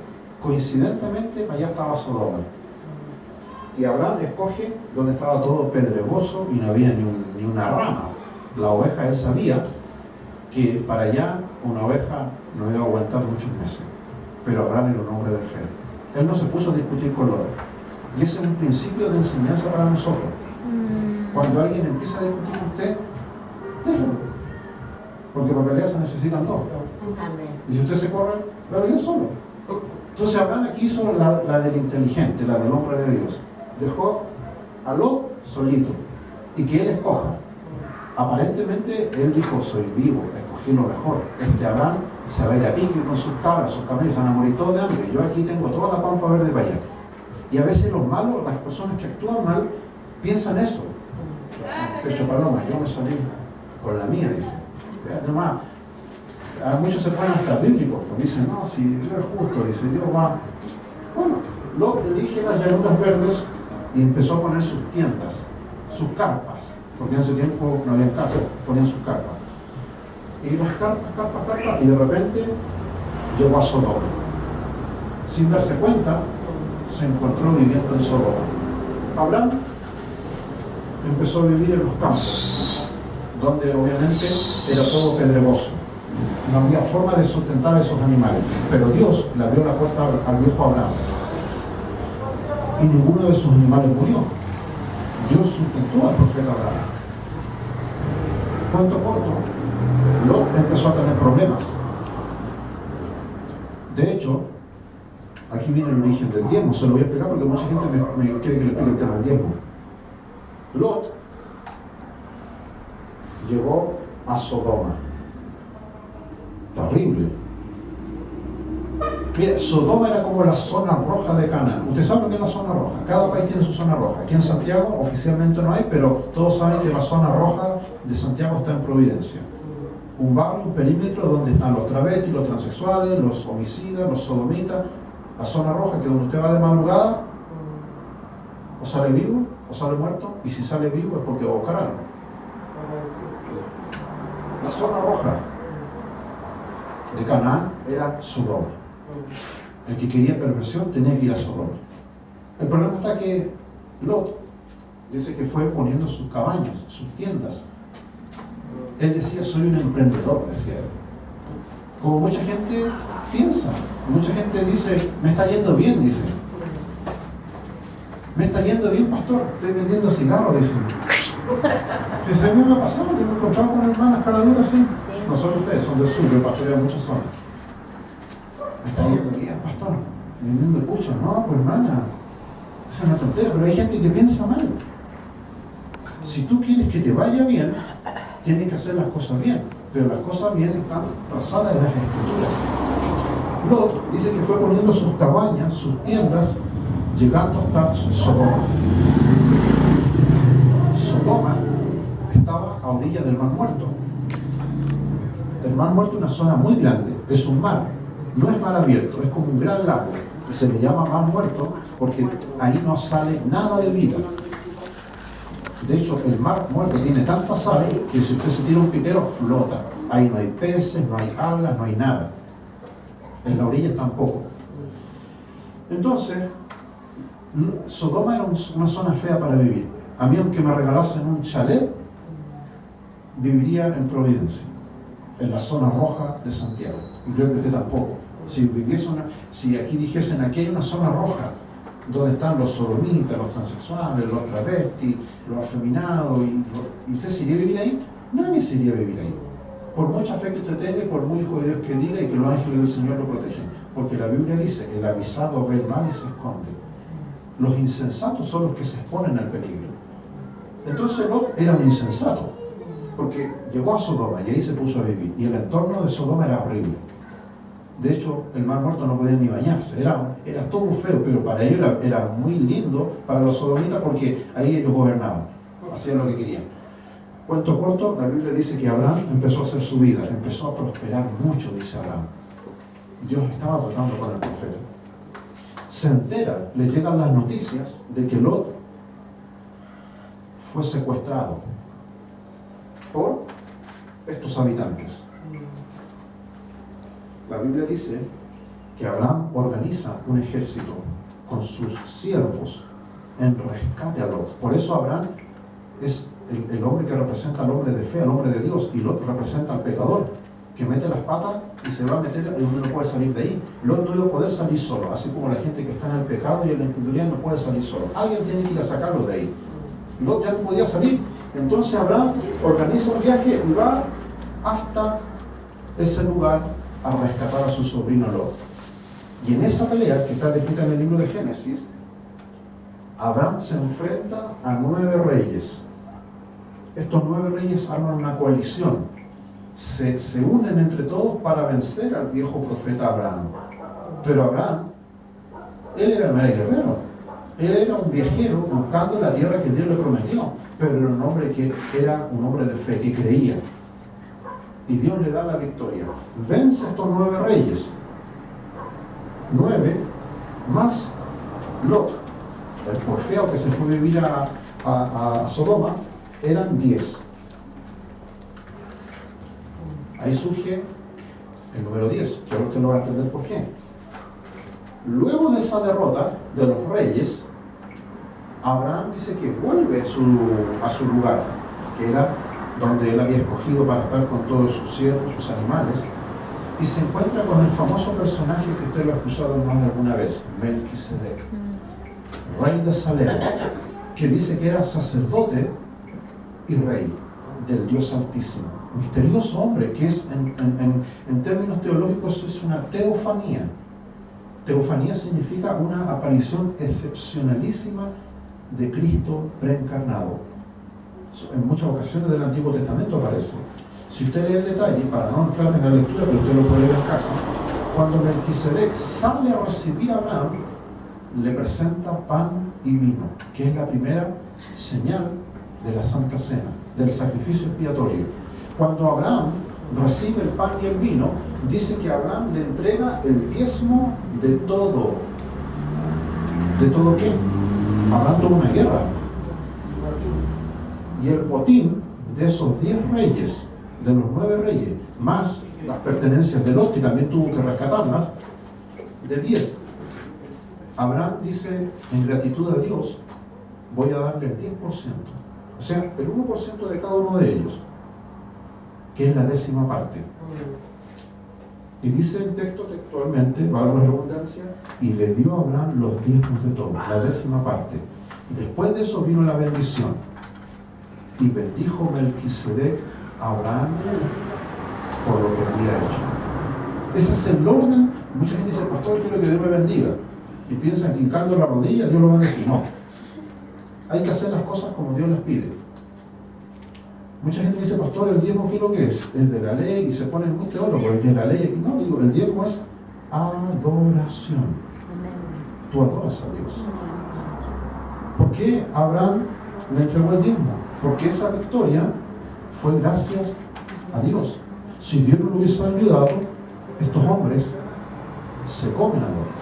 coincidentemente, allá estaba Sodoma. Y Abraham escoge donde estaba todo pedregoso y no había ni una rama. La oveja, él sabía que para allá una oveja no iba a aguantar muchos meses. Pero Abraham era un hombre de fe. Él no se puso a discutir con Lot. Y ese es un principio de enseñanza para nosotros. Cuando alguien empieza a discutir con usted, déjalo. porque para pelear se necesitan dos. Amén. Y si usted se corre, va a pelear solo. Entonces Abraham aquí hizo la del inteligente, la del hombre de Dios. Dejó a Lot solito y que él escoja. Aparentemente él dijo, soy vivo, escogí lo mejor. Abraham se va a ir a pique con sus cabras, sus camellos, se van a morir todos de hambre. Yo aquí tengo toda la pampa verde para allá. Y a veces los malos, las personas que actúan mal, piensan eso. Pecho paloma, yo me salí con la mía, dice. Además, a muchos se ponen hasta bíblicos, pues dicen, no, si Dios es justo, dice, Dios va. Bueno, Lot elige las llanuras verdes y empezó a poner sus tiendas, sus carpas, porque en ese tiempo no había casa, ponían sus carpas. Y las carpas, y de repente llegó a Sodoma. Sin darse cuenta, se encontró viviendo en Sodoma. Abraham empezó a vivir en los campos, donde obviamente era todo pedregoso. No había forma de sustentar a esos animales. Pero Dios le abrió la puerta al viejo Abraham. Y ninguno de sus animales murió. Dios sustentó al profeta Abraham. Cuento corto, Lot empezó a tener problemas. De hecho, aquí viene el origen del diezmo. Se lo voy a explicar porque mucha gente me quiere que le explique el tema del diezmo. Lot llegó a Sodoma. Terrible. Mira, Sodoma era como la zona roja de Canaán. Usted sabe lo que es la zona roja. Cada país tiene su zona roja. Aquí en Santiago oficialmente no hay, pero todos saben que la zona roja de Santiago está en Providencia. Un barrio, un perímetro donde están los travestis, los transexuales, los homicidas, los sodomitas. La zona roja, que donde usted va de madrugada, o sale vivo o sale muerto, y si sale vivo es porque va a buscar algo. La zona roja de Canaán era Sodoma. El que quería perversión tenía que ir a Sodoma. El problema está que Lot dice que fue poniendo sus cabañas, sus tiendas. Él decía, soy un emprendedor, decía él. Como mucha gente piensa, mucha gente dice, me está yendo bien, dice. Me está yendo bien, pastor, estoy vendiendo cigarros, dice. Dice, a mí me ha pasado, yo me he encontrado con hermanas caraduras así. No son ustedes, son del sur, yo pastoreo muchas zonas. Me está yendo bien, pastor, vendiendo pucho. No, pues hermana, esa es una tontera, pero hay gente que piensa mal. Si tú quieres que te vaya bien, tienes que hacer las cosas bien, pero las cosas bien están trazadas en las escrituras. Lot dice que fue poniendo sus cabañas, sus tiendas, llegando hasta Sodoma. Sodoma estaba a orilla del Mar Muerto. El Mar Muerto es una zona muy grande, es un mar, no es mar abierto, es como un gran lago. Se le llama Mar Muerto porque ahí no sale nada de vida. De hecho, el Mar Muerto tiene tanta sal que si usted se tira un piquero, flota. Ahí no hay peces, no hay algas, no hay nada. En la orilla tampoco. Entonces, Sodoma era una zona fea para vivir. A mí, aunque me regalasen un chalet, viviría en Providencia, en la zona roja de Santiago. Y creo que usted tampoco. Si aquí dijesen, aquí hay una zona roja, donde están los sodomitas, los transexuales, los travestis, los afeminados, y usted se iría a vivir ahí, nadie se iría a vivir ahí. Por mucha fe que usted tenga y por muy hijo de Dios que diga y que los ángeles del Señor lo protegen. Porque la Biblia dice, el avisado ve el mal y se esconde. Los insensatos son los que se exponen al peligro. Entonces Lot era un insensato, porque llegó a Sodoma y ahí se puso a vivir. Y el entorno de Sodoma era horrible. De hecho, el Mar Muerto no podía ni bañarse, era todo feo, pero para ellos era muy lindo, para los sodomitas, porque ahí ellos gobernaban, hacían lo que querían. Cuento corto, la Biblia dice que Abraham empezó a hacer su vida, empezó a prosperar mucho, dice Abraham. Dios estaba tratando con el profeta. Se entera, le llegan las noticias de que Lot fue secuestrado por estos habitantes. La Biblia dice que Abraham organiza un ejército con sus siervos en rescate a Lot. Por eso Abraham es el hombre que representa al hombre de fe, al hombre de Dios, y Lot representa al pecador, que mete las patas y se va a meter y uno no puede salir de ahí. Lot no iba a poder salir solo, así como la gente que está en el pecado y en la infidelidad no puede salir solo. Alguien tiene que ir a sacarlo de ahí. Lot ya no podía salir. Entonces Abraham organiza un viaje y va hasta ese lugar a rescatar a su sobrino Lot. Y en esa pelea que está descrita en el libro de Génesis, Abraham se enfrenta a 9 reyes. Estos 9 reyes arman una coalición. Se unen entre todos para vencer al viejo profeta Abraham. Pero Abraham, él era el mero guerrero. Él era un viajero buscando la tierra que Dios le prometió. Pero era un hombre que era un hombre de fe, que creía. Y Dios le da la victoria. Vence a estos 9 reyes. 9 más Lot, el porfeo que se fue a vivir a Sodoma, eran 10. Ahí surge el número 10, que ahora usted lo va a entender por qué. Luego de esa derrota de los reyes, Abraham dice que vuelve a su lugar, que era donde él había escogido para estar con todos sus siervos, sus animales, y se encuentra con el famoso personaje que usted lo ha escuchado más de alguna vez, Melquisedec, rey de Salem, que dice que era sacerdote y rey del Dios Altísimo. Misterioso hombre, que es en términos teológicos es una teofanía. Teofanía significa una aparición excepcionalísima de Cristo preencarnado. En muchas ocasiones del Antiguo Testamento aparece. Si usted lee el detalle, para no entrar en la lectura, pero usted lo puede leer en casa, cuando Melquisedec sale a recibir a Abraham, le presenta pan y vino, que es la primera señal de la Santa Cena, del sacrificio expiatorio. Cuando Abraham recibe el pan y el vino, dice que Abraham le entrega el diezmo de todo. ¿De todo qué? Abraham tuvo una guerra. Y el botín de esos 10 reyes, de los 9 reyes, más las pertenencias de Lot, que también tuvo que rescatarlas, de 10. Abraham dice, en gratitud a Dios, voy a darle el 10%. O sea, el 1% de cada uno de ellos, que es la 10ª parte. Y dice el texto textualmente, valga la redundancia, y le dio a Abraham los diezmos de todo, la 10ª parte. Y después de eso vino la bendición. Y bendijo Melquisedec a Abraham por lo que había hecho. Ese es el orden. Mucha gente dice, pastor, quiero que Dios me bendiga. Y piensan que hincando la rodilla Dios lo va a decir. No. Hay que hacer las cosas como Dios las pide. Mucha gente dice, pastor, ¿el diezmo qué es lo que es? Es de la ley, y se ponen muy teólogos, es de la ley. No, digo, el diezmo es adoración. Tú adoras a Dios. ¿Por qué Abraham le entregó el diezmo? Porque esa victoria fue gracias a Dios. Si Dios no lo hubiese ayudado, estos hombres se comen a Lot.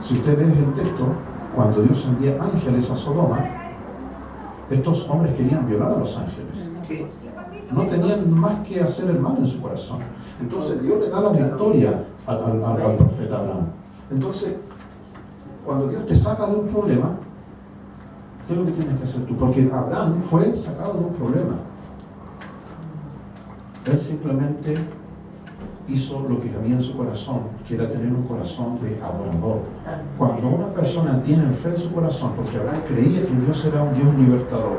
Si usted ve el texto, cuando Dios envía ángeles a Sodoma, estos hombres querían violar a los ángeles. No tenían más que hacer el mal en su corazón. Entonces Dios le da la victoria al profeta Abraham. Entonces, cuando Dios te saca de un problema, ¿qué es lo que tienes que hacer tú? Porque Abraham fue sacado de un problema. Él simplemente hizo lo que había en su corazón, que era tener un corazón de adorador. Cuando una persona tiene fe en su corazón, porque Abraham creía que Dios era un Dios libertador,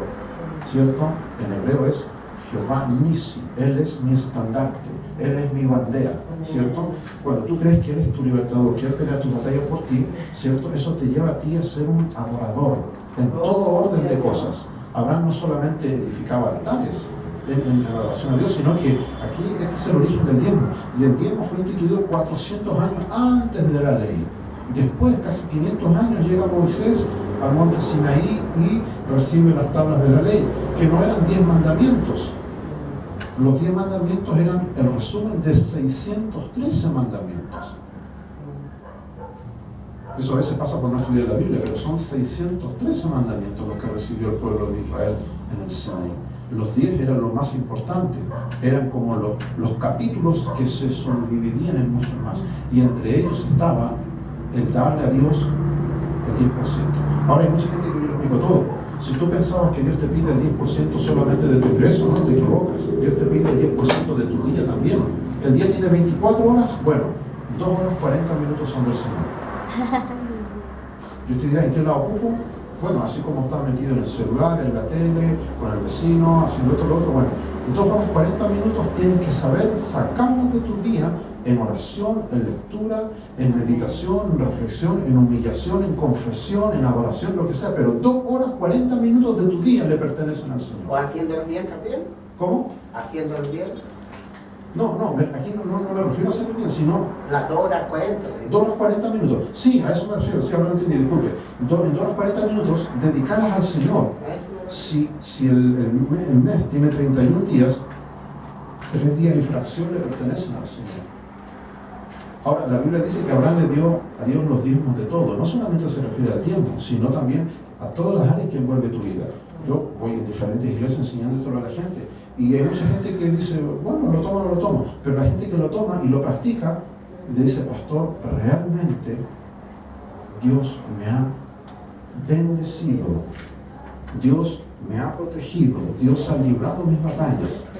¿cierto? En hebreo es Jehová Nisi, Él es mi estandarte, Él es mi bandera, ¿cierto? Cuando tú crees que Él es tu libertador, que Él pelea tu batalla por ti, ¿cierto? Eso te lleva a ti a ser un adorador en todo orden de cosas. Abraham no solamente edificaba altares en la adoración a Dios, sino que aquí este es el origen del diezmo. Y el diezmo fue instituido 400 años antes de la ley. Después, casi 500 años, llega Moisés al monte Sinaí y recibe las tablas de la ley, que no eran 10 mandamientos. Los 10 mandamientos eran el resumen de 613 mandamientos. Eso a veces pasa por no estudiar la Biblia, pero son 613 mandamientos los que recibió el pueblo de Israel en el Sinaí. Los 10 eran lo más importante, eran como los capítulos que se subdividían en muchos más. Y entre ellos estaba el darle a Dios el 10%. Ahora hay mucha gente que yo lo explico todo. Si tú pensabas que Dios te pide el 10% solamente de tu ingreso, no te equivocas. Dios te pide el 10% de tu día también. El día tiene 24 horas, bueno, 2 horas 40 minutos son del Señor. Yo te diré, ¿en qué la ocupo? Bueno, así como estás metido en el celular, en la tele, con el vecino, haciendo esto, lo otro, bueno, en 2 horas 40 minutos tienes que saber sacarlos de tu día en oración, en lectura, en meditación, en reflexión, en humillación, en confesión, en adoración, lo que sea, pero 2 horas 40 minutos de tu día le pertenecen al Señor. ¿O haciendo el bien también? ¿Cómo? ¿Haciendo el bien? No, aquí no me refiero a hacer bien, sino Las 2 horas 40. 2 horas 40 minutos. Sí, a eso me refiero, sí, ahora no entendí, disculpe. En 2 horas 40 minutos dedicadas al Señor. Si el mes tiene 31 días, 3 días de infracción le pertenecen al Señor. Ahora, la Biblia dice que Abraham le dio a Dios los diezmos de todo. No solamente se refiere al tiempo, sino también a todas las áreas que envuelve tu vida. Yo voy en diferentes iglesias enseñando esto a la gente. Y hay mucha gente que dice, bueno, lo tomo o no lo tomo. Pero la gente que lo toma y lo practica, le dice, pastor, realmente Dios me ha bendecido. Dios me ha protegido. Dios ha librado mis batallas.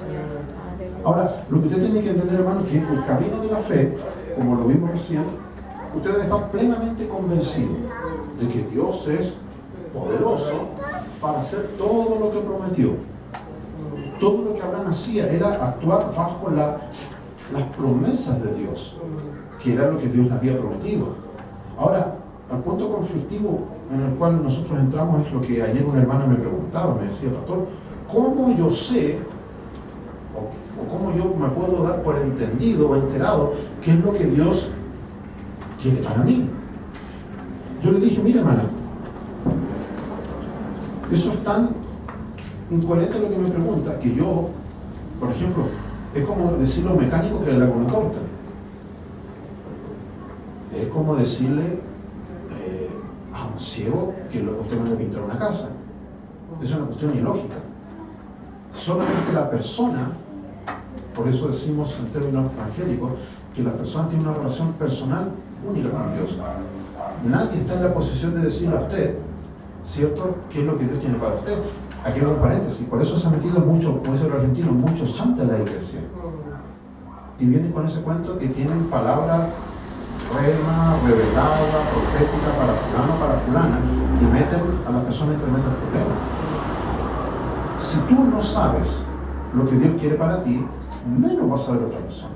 Ahora, lo que usted tiene que entender, hermano, es que el camino de la fe, como lo vimos recién, usted debe estar plenamente convencido de que Dios es poderoso para hacer todo lo que prometió. Todo lo que Abraham hacía era actuar bajo las promesas de Dios, que era lo que Dios le había prometido. Ahora, el punto conflictivo en el cual nosotros entramos es lo que ayer una hermana me preguntaba, me decía, pastor, ¿cómo yo sé o cómo yo me puedo dar por entendido o enterado qué es lo que Dios quiere para mí? Yo le dije, mira hermana, eso es tan incoherente lo que me pregunta, que yo, por ejemplo, es como decirle a un mecánico que le haga una torta. Es como decirle a un ciego que usted va a pintar una casa. Es una cuestión ilógica. Solamente la persona, por eso decimos en términos evangélicos, que la persona tiene una relación personal única con Dios. Nadie está en la posición de decirle a usted, ¿cierto?, qué es lo que Dios tiene para usted. Aquí hay un paréntesis, por eso se ha metido mucho, como dice el argentino, muchos chantes en la iglesia. Y vienen con ese cuento que tienen palabra rema, revelada, profética para fulana, y meten a las personas en tremendos problemas. Si tú no sabes lo que Dios quiere para ti, menos vas a saber otra persona.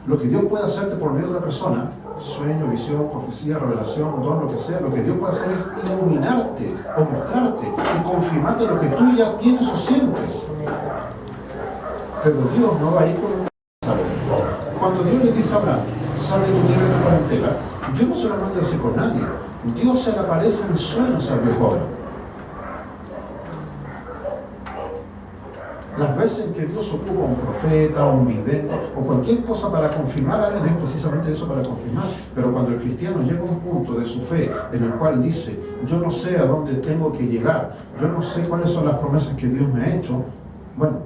Lo que Dios puede hacerte por medio de otra persona, sueño, visión, profecía, revelación, don, lo que sea, lo que Dios puede hacer es iluminarte o mostrarte y confirmarte lo que tú ya tienes o sientes. Pero Dios no va a ir con un saber. Cuando Dios le dice a Abraham, sale de tu tierra y tu parentela, Dios no se lo manda a decir con nadie. Dios se le aparece en sueños al viejo Abraham. Las veces en que Dios ocupa un profeta, un vidente o cualquier cosa para confirmar a alguien es precisamente eso, para confirmar. Pero cuando el cristiano llega a un punto de su fe en el cual dice, yo no sé a dónde tengo que llegar, yo no sé cuáles son las promesas que Dios me ha hecho, bueno,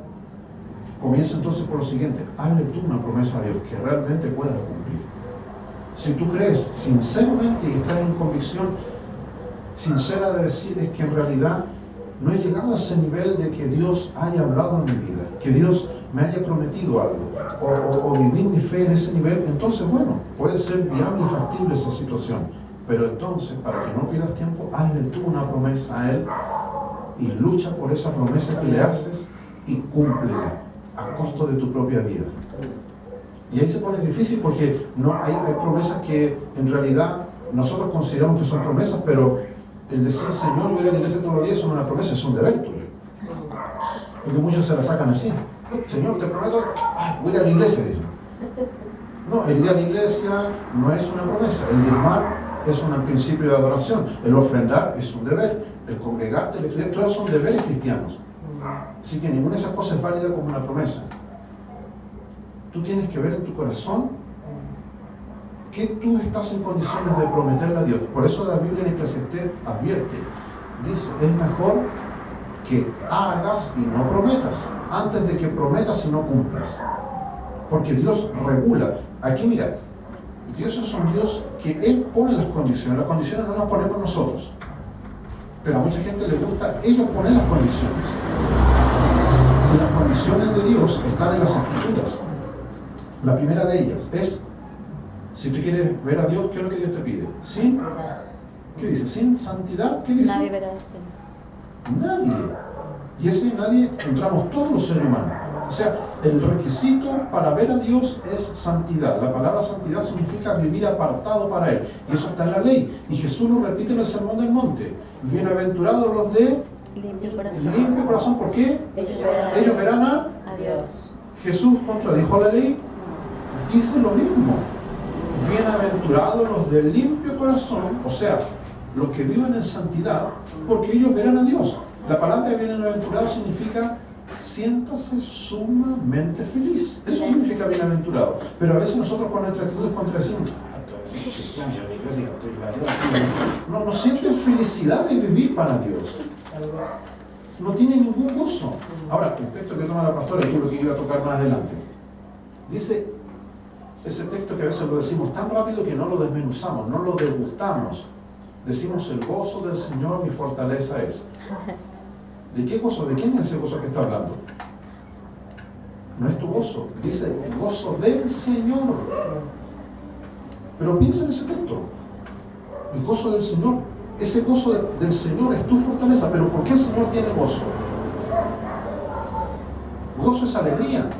comienza entonces por lo siguiente, hazle tú una promesa a Dios que realmente pueda cumplir. Si tú crees sinceramente y estás en convicción sincera de decir es que en realidad no he llegado a ese nivel de que Dios haya hablado en mi vida, que Dios me haya prometido algo, o vivir mi fe en ese nivel, entonces bueno, puede ser viable y factible esa situación. Pero entonces, para que no pierdas tiempo, hazle tú una promesa a Él y lucha por esa promesa que le haces y cúmplela a costo de tu propia vida. Y ahí se pone difícil porque no hay promesas que en realidad nosotros consideramos que son promesas, pero el decir Señor, voy a ir a la iglesia todos los días, son una promesa, es un deber tuyo. Porque muchos se la sacan así. Señor, te prometo, voy a ir a la iglesia, dicen. No, el ir a la iglesia no es una promesa. El diezmar es un principio de adoración. El ofrendar es un deber. El congregarte, el estudiar, todos son deberes cristianos. Así que ninguna de esas cosas es válida como una promesa. Tú tienes que ver en tu corazón que tú estás en condiciones de prometerle a Dios. Por eso la Biblia en Eclesiastés advierte, dice, es mejor que hagas y no prometas, antes de que prometas y no cumplas. Porque Dios regula. Aquí mira, Dios es un Dios que Él pone las condiciones no las ponemos nosotros. Pero a mucha gente le gusta ellos poner las condiciones. Y las condiciones de Dios están en las Escrituras. La primera de ellas es, si tú quieres ver a Dios, ¿qué es lo que Dios te pide? Sí ¿Qué dice? Sin santidad, ¿qué dice? Nadie verá al Señor. Nadie. Y ese nadie entramos todos los seres humanos. O sea, el requisito para ver a Dios es santidad. La palabra santidad significa vivir apartado para Él. Y eso está en la ley. Y Jesús lo repite en el Sermón del Monte. Bienaventurados los de Limpio corazón. limpio corazón. ¿Por qué? Ellos verán a Dios. Jesús contradijo la ley. Dice lo mismo. Bienaventurados los de limpio corazón. O sea, los que vivan en santidad, porque ellos verán a Dios. La palabra bienaventurado significa siéntase sumamente feliz. Eso significa bienaventurado. Pero a veces nosotros con nuestra actitud contradecimos, no sienten felicidad de vivir para Dios. No tienen ningún gozo. Ahora, el texto que toma la pastora, y es lo que iba a tocar más adelante, dice ese texto que a veces lo decimos tan rápido que no lo desmenuzamos, no lo degustamos. Decimos el gozo del Señor mi fortaleza es. ¿De qué gozo? ¿De quién es ese gozo que está hablando? No es tu gozo, dice el gozo del Señor. Pero piensa en ese texto. El gozo del Señor. Ese gozo del Señor es tu fortaleza. Pero ¿por qué el Señor tiene gozo? Gozo es alegría.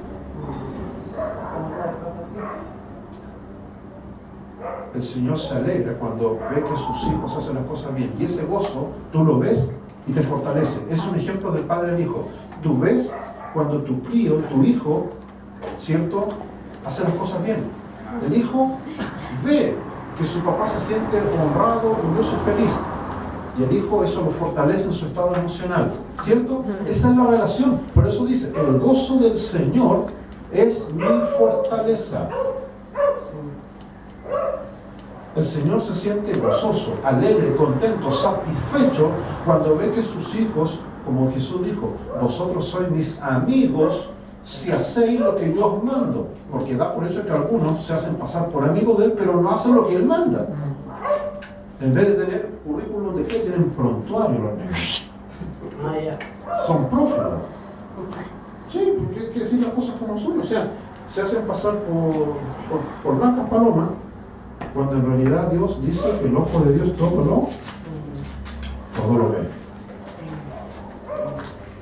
El Señor se alegra cuando ve que sus hijos hacen las cosas bien. Y ese gozo, tú lo ves y te fortalece. Es un ejemplo del padre al hijo. Tú ves cuando tu crío, tu hijo, ¿cierto?, hace las cosas bien. El hijo ve que su papá se siente honrado, orgulloso y feliz. Y el hijo eso lo fortalece en su estado emocional. ¿Cierto? Esa es la relación. Por eso dice, el gozo del Señor es mi fortaleza. El Señor se siente gozoso, alegre, contento, satisfecho cuando ve que sus hijos, como Jesús dijo, vosotros sois mis amigos si hacéis lo que yo os mando. Porque da por hecho que algunos se hacen pasar por amigos de Él, pero no hacen lo que Él manda. En vez de tener currículum de fe, tienen prontuario los niños. Son prófugos. Sí, porque hay que decir las cosas como son. O sea, se hacen pasar por blancas palomas, cuando en realidad Dios dice que el ojo de Dios todo lo ve.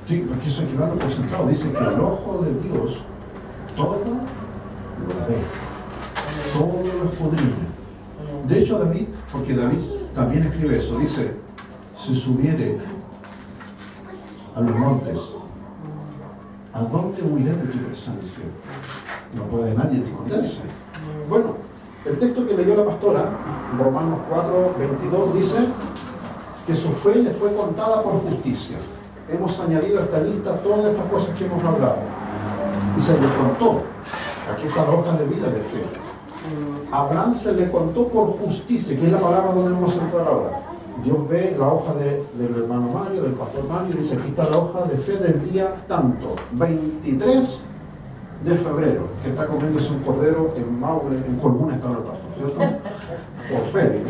Sí, aquí estoy quedando concentrado. Dice que el ojo de Dios todo lo ve. Todo lo escudriña. De hecho, David, porque David también escribe eso, dice, si subiere a los montes, ¿a dónde huiré de tu presencia? No puede nadie esconderse. Bueno, el texto que leyó la pastora, Romanos 4:22, dice que su fe le fue contada por justicia. Hemos añadido a esta lista todas estas cosas que hemos hablado. Y se le contó. Aquí está la hoja de vida de fe. A Abraham se le contó por justicia, que es la palabra donde vamos a entrar ahora. Dios ve la hoja del hermano Mario, del pastor Mario, y dice, aquí está la hoja de fe del día tanto, 23 de febrero, que está comiéndose un cordero en Maule, en Colbún, está el pastor, ¿cierto? Por fe,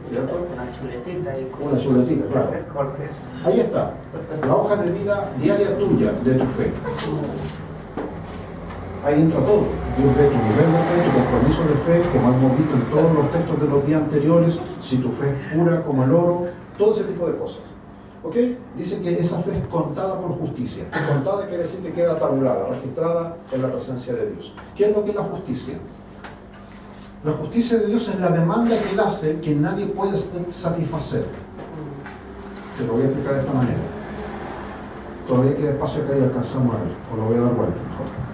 ¿cierto? Una chuletita ahí. Una chuletita, claro. Ahí está, la hoja de vida diaria tuya, de tu fe. Ahí entra todo. Dios ve tu nivel de fe, tu compromiso de fe, como hemos visto en todos los textos de los días anteriores, si tu fe es pura como el oro, todo ese tipo de cosas. ¿Ok? Dice que esa fe es contada por justicia. Contada quiere decir que queda tabulada, registrada en la presencia de Dios. ¿Qué es lo que es la justicia? La justicia de Dios es la demanda que Él hace que nadie puede satisfacer. Te lo voy a explicar de esta manera. Todavía queda espacio que ahí alcanzamos a ver, o lo voy a dar vuelta mejor.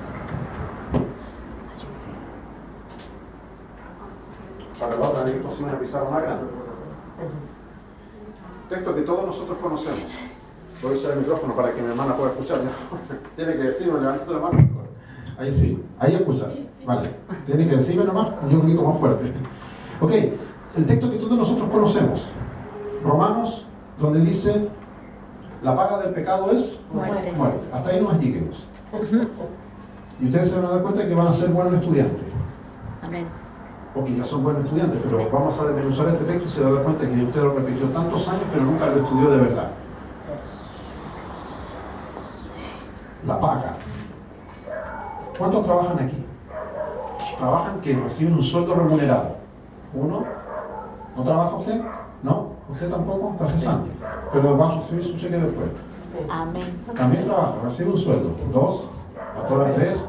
Para la otra pusimos una pizarra más grande. Texto que todos nosotros conocemos. Voy a usar el micrófono para que mi hermana pueda escuchar. Tiene que decirme, levantando la mano. Ahí sí, ahí escucha. Vale. Tiene que decirme nomás, yo un poquito más fuerte. Ok, el texto que todos nosotros conocemos. Romanos, donde dice, la paga del pecado es Muerte. muerte. Hasta ahí nos lleguemos. Y ustedes se van a dar cuenta que van a ser buenos estudiantes. Amén. Porque ya son buenos estudiantes, pero vamos a desmenuzar este texto y se va a dar cuenta que usted lo repitió tantos años, pero nunca lo estudió de verdad. La paga. ¿Cuántos trabajan aquí? Trabajan que reciben un sueldo remunerado. ¿Uno? ¿No trabaja usted? ¿No? ¿Usted tampoco? Está cesante. Pero va a recibir su cheque después. Amén. También trabaja, recibe un sueldo. 2, pastora 3,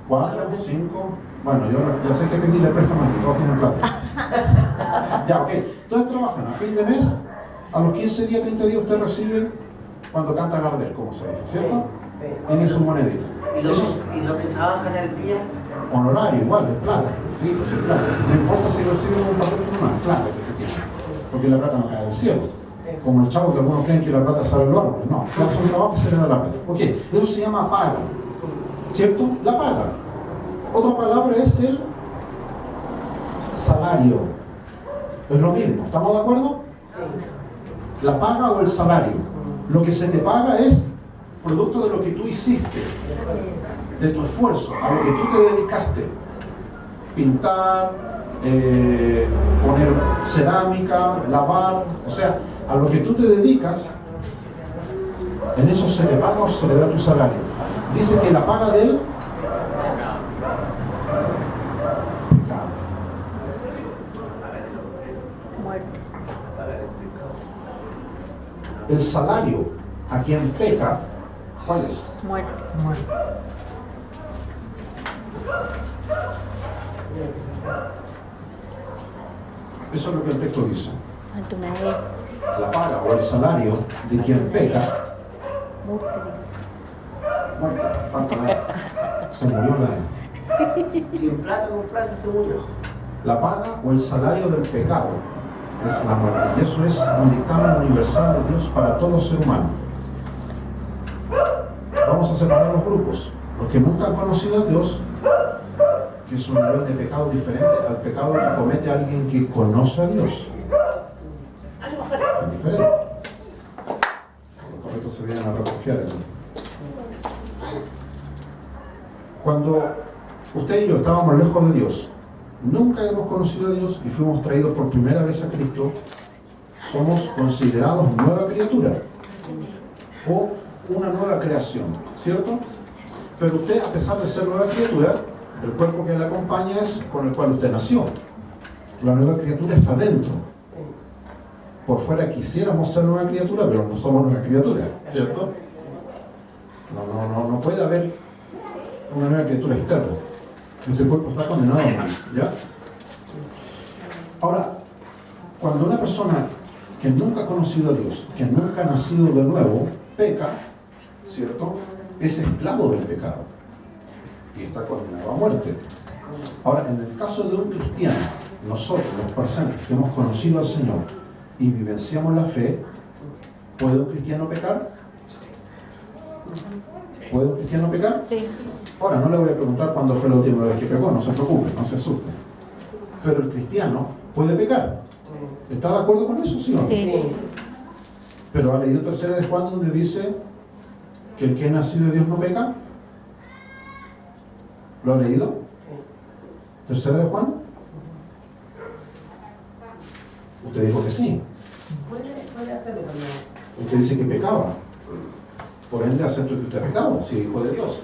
4, 5. Bueno, yo ya sé que pedirle préstamo aquí, todos tienen plata. Ya, ok. Entonces trabajan a fin de mes, a los 15 días, 30 días usted recibe cuando canta Gardel, como se dice, ¿cierto? Tiene su monedita. ¿Y los que trabajan al día? Honorario, igual, es plata. Sí, pues es plata. No importa si reciben un papel o no, es plata que se tiene. Porque la plata no cae del cielo. Como el chavo que algunos creen que la plata sale del árbol. No, que hace un trabajo y se le da la plata. Ok, eso se llama paga. ¿Cierto? La paga. Otra palabra es el salario. Es lo mismo, ¿estamos de acuerdo? La paga o el salario. Lo que se te paga es producto de lo que tú hiciste, de tu esfuerzo, a lo que tú te dedicaste. Pintar, poner cerámica, lavar, o sea, a lo que tú te dedicas, en eso se te paga o se le da tu salario. Dice que la paga del pecado. Muerte. El salario a quien peca, ¿cuál es? Muerte. Eso es lo que el texto dice. Santo María. La paga o el salario de quien peca, Muerte dice. muerte, falta nada. Se murió la Sin plata, con plata se murió. La paga o el salario del pecado es la muerte. Y eso es un dictamen universal de Dios para todo ser humano. Vamos a separar los grupos. Los que nunca han conocido a Dios, que es un nivel de pecado diferente al pecado que comete alguien que conoce a Dios. Es diferente. Los correctos se vienen a refugiar aquí. Cuando usted y yo estábamos lejos de Dios, nunca hemos conocido a Dios y fuimos traídos por primera vez a Cristo, somos considerados nueva criatura o una nueva creación, ¿cierto? Pero usted, a pesar de ser nueva criatura, el cuerpo que le acompaña es con el cual usted nació. La nueva criatura está dentro. Por fuera quisiéramos ser nueva criatura, pero no somos nueva criatura, ¿cierto? No puede haber una nueva criatura externa. Ese cuerpo está condenado a morir, ¿ya? Ahora, cuando una persona que nunca ha conocido a Dios, que nunca ha nacido de nuevo, peca, ¿cierto? Es esclavo del pecado y está condenado a muerte. Ahora, en el caso de un cristiano, nosotros, los presentes, que hemos conocido al Señor y vivenciamos la fe, ¿puede un cristiano pecar? ¿Puede un cristiano pecar? Sí. Ahora, no le voy a preguntar cuándo fue la última vez que pecó, no se preocupe, no se asuste. Pero el cristiano puede pecar. ¿Está de acuerdo con eso, sí o no? Sí. Pero ha leído 3 de Juan donde dice que el que es nacido de Dios no peca. ¿Lo ha leído? 3 de Juan. Usted dijo que sí. Puede hacerlo también. Usted dice que pecaba. Por ende acepto que usted pecaba, si es hijo de Dios.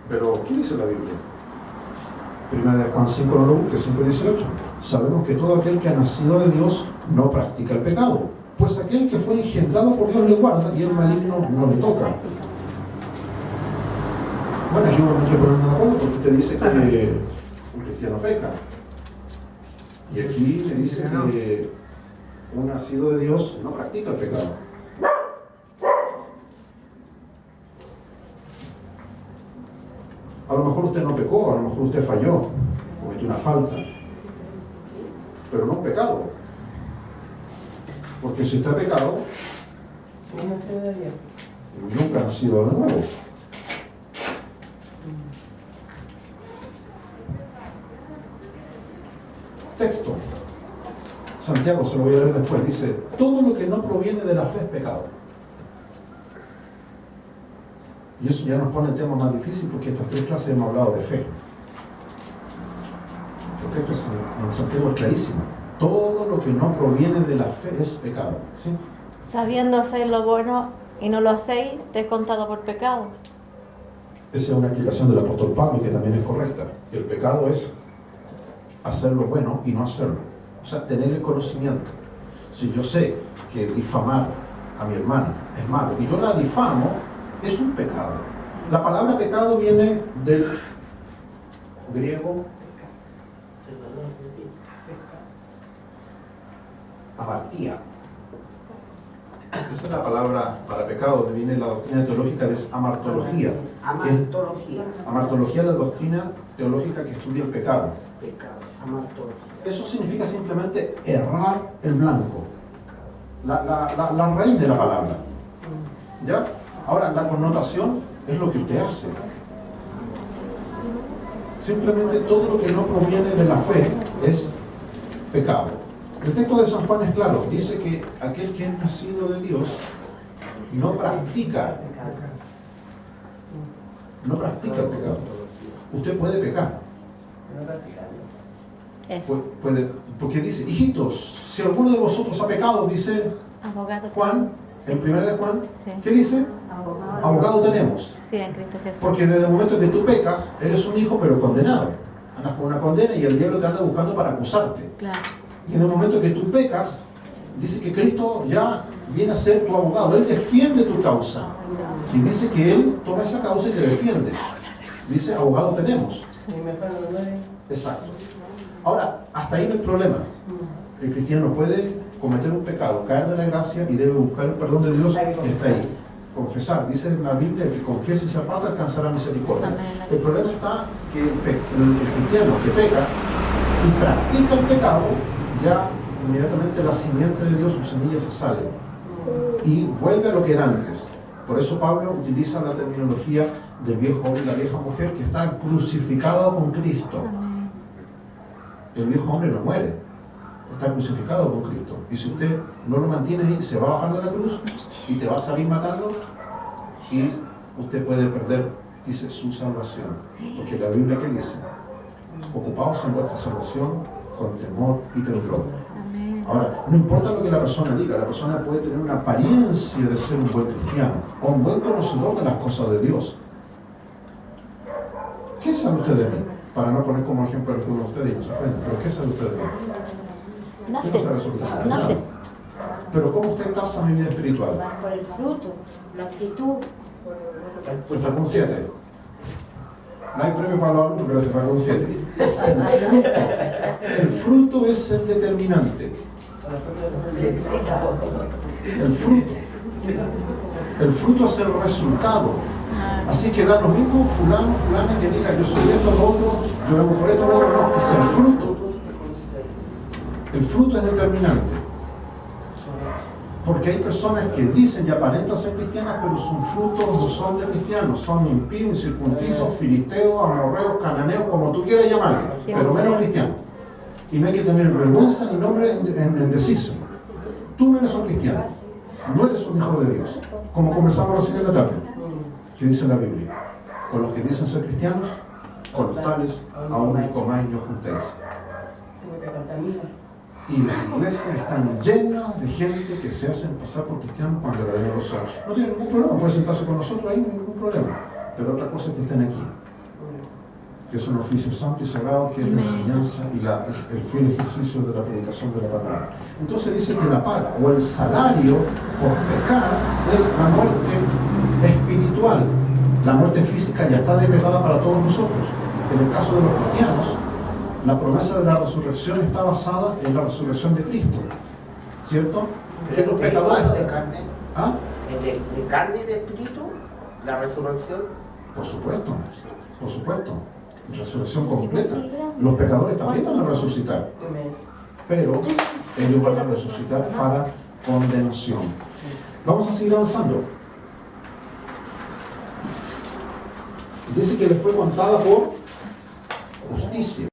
Pero, ¿qué dice la Biblia? 1 de Juan 5, no lo busque, 5:18. Sabemos que todo aquel que ha nacido de Dios no practica el pecado, pues aquel que fue engendrado por Dios le guarda y el maligno no le toca. Bueno, yo no me quiero poner de acuerdo porque usted dice que un cristiano peca. Y aquí le dice que un nacido de Dios no practica el pecado. A lo mejor usted no pecó, a lo mejor usted falló, cometió una falta, pero no un pecado. Porque si usted ha pecado, nunca ha nacido de nuevo. Texto. Santiago, se lo voy a leer después, dice, todo lo que no proviene de la fe es pecado. Y eso ya nos pone el tema más difícil porque estas 3 clases hemos hablado de fe. El texto en Santiago es clarísimo. Todo lo que no proviene de la fe es pecado. ¿Sí? Sabiendo hacer lo bueno y no lo hacéis, te he contado por pecado. Esa es una explicación del apóstol Pablo que también es correcta. El pecado es hacer lo bueno y no hacerlo. O sea, tener el conocimiento. Si yo sé que difamar a mi hermana es malo y yo la difamo, es un pecado. La palabra pecado viene del griego amartía. Esa es la palabra para pecado, que viene la doctrina teológica de amartología. Amartología. Amartología es la doctrina teológica que estudia el pecado. Pecado. Amartología. Eso significa simplemente errar el blanco. La raíz de la palabra. ¿Ya? Ahora, la connotación es lo que usted hace. Simplemente todo lo que no proviene de la fe es pecado. El texto de San Juan es claro, dice que aquel que es nacido de Dios no practica el pecado. Usted puede pecar. Eso. Porque dice, hijitos, si alguno de vosotros ha pecado, dice Abogado. Juan, Sí. en 1 de Juan, Sí. ¿qué dice? Abogado tenemos. Sí, en Cristo Jesús. Porque desde el momento que tú pecas, eres un hijo pero condenado. Andas con una condena y el diablo te anda buscando para acusarte. Claro. Y en el momento que tú pecas, dice que Cristo ya viene a ser tu abogado. Él defiende tu causa. Y dice que Él toma esa causa y te defiende. Dice, abogado tenemos. Exacto. Ahora, hasta ahí no hay problema. El cristiano puede cometer un pecado, caer de la gracia y debe buscar el perdón de Dios que está ahí. Confesar. Dice en la Biblia que confiese y se aparta alcanzará misericordia. Amén. El problema está que el cristiano que peca y practica el pecado, ya inmediatamente la simiente de Dios, su semilla se sale y vuelve a lo que era antes. Por eso Pablo utiliza la terminología del viejo hombre y la vieja mujer que está crucificado con Cristo. Amén. El viejo hombre no muere, está crucificado con Cristo. Y si usted no lo mantiene ahí, se va a bajar de la cruz y te va a salir matando y usted puede perder, dice, su salvación. Porque la Biblia, ¿qué dice? Ocupaos en vuestra salvación con temor y temblor. Amén. Ahora, no importa lo que la persona diga, la persona puede tener una apariencia de ser un buen cristiano o un buen conocedor de las cosas de Dios. ¿Qué sabe usted de mí? Para no poner como ejemplo a alguno de ustedes y no se ofenden, pero ¿qué sabe usted de mí? Usted no sabe Nace. absolutamente Nace. nada. Pero ¿cómo usted tasa mi vida espiritual? Por el fruto, la actitud. Se sacó un 7. No hay premio para los alumnos, pero se sacó un 7. El fruto es el determinante. El fruto. El fruto es el resultado. Así que da lo mismo fulana que diga yo soy esto, lo otro, yo hago por esto, lo otro, no, es el fruto. El fruto es determinante. Porque hay personas que dicen y aparentan ser cristianas, pero sus frutos no son de cristianos, son impíos, incircuncisos, filisteos, amorreos, cananeos, como tú quieras llamarlos, pero menos cristianos. Y no hay que tener vergüenza ni nombre en decirse. Tú no eres un cristiano, no eres un hijo de Dios, como conversamos recién en la tarde, que dice la Biblia. Con los que dicen ser cristianos, con los tales, aún ni comáis ni os juntéis. Y las iglesias están llenas de gente que se hacen pasar por cristianos cuando la realidad no son. No tienen ningún problema, pueden sentarse con nosotros ahí, ningún problema. Pero otra cosa es que estén aquí, que es un oficio santo y sagrado, que es la enseñanza y el fiel ejercicio de la predicación de la palabra. Entonces dice que la paga o el salario por pecar es la muerte espiritual. La muerte física ya está decretada para todos nosotros. En el caso de los cristianos, la promesa de la resurrección está basada en la resurrección de Cristo, ¿cierto? Que los pecadores... ¿De carne? ¿Ah? ¿De carne y de espíritu? ¿La resurrección? Por supuesto, por supuesto. Resurrección completa. Los pecadores también van a resucitar, pero ellos van a resucitar para condenación. Vamos a seguir avanzando. Dice que le fue contada por justicia.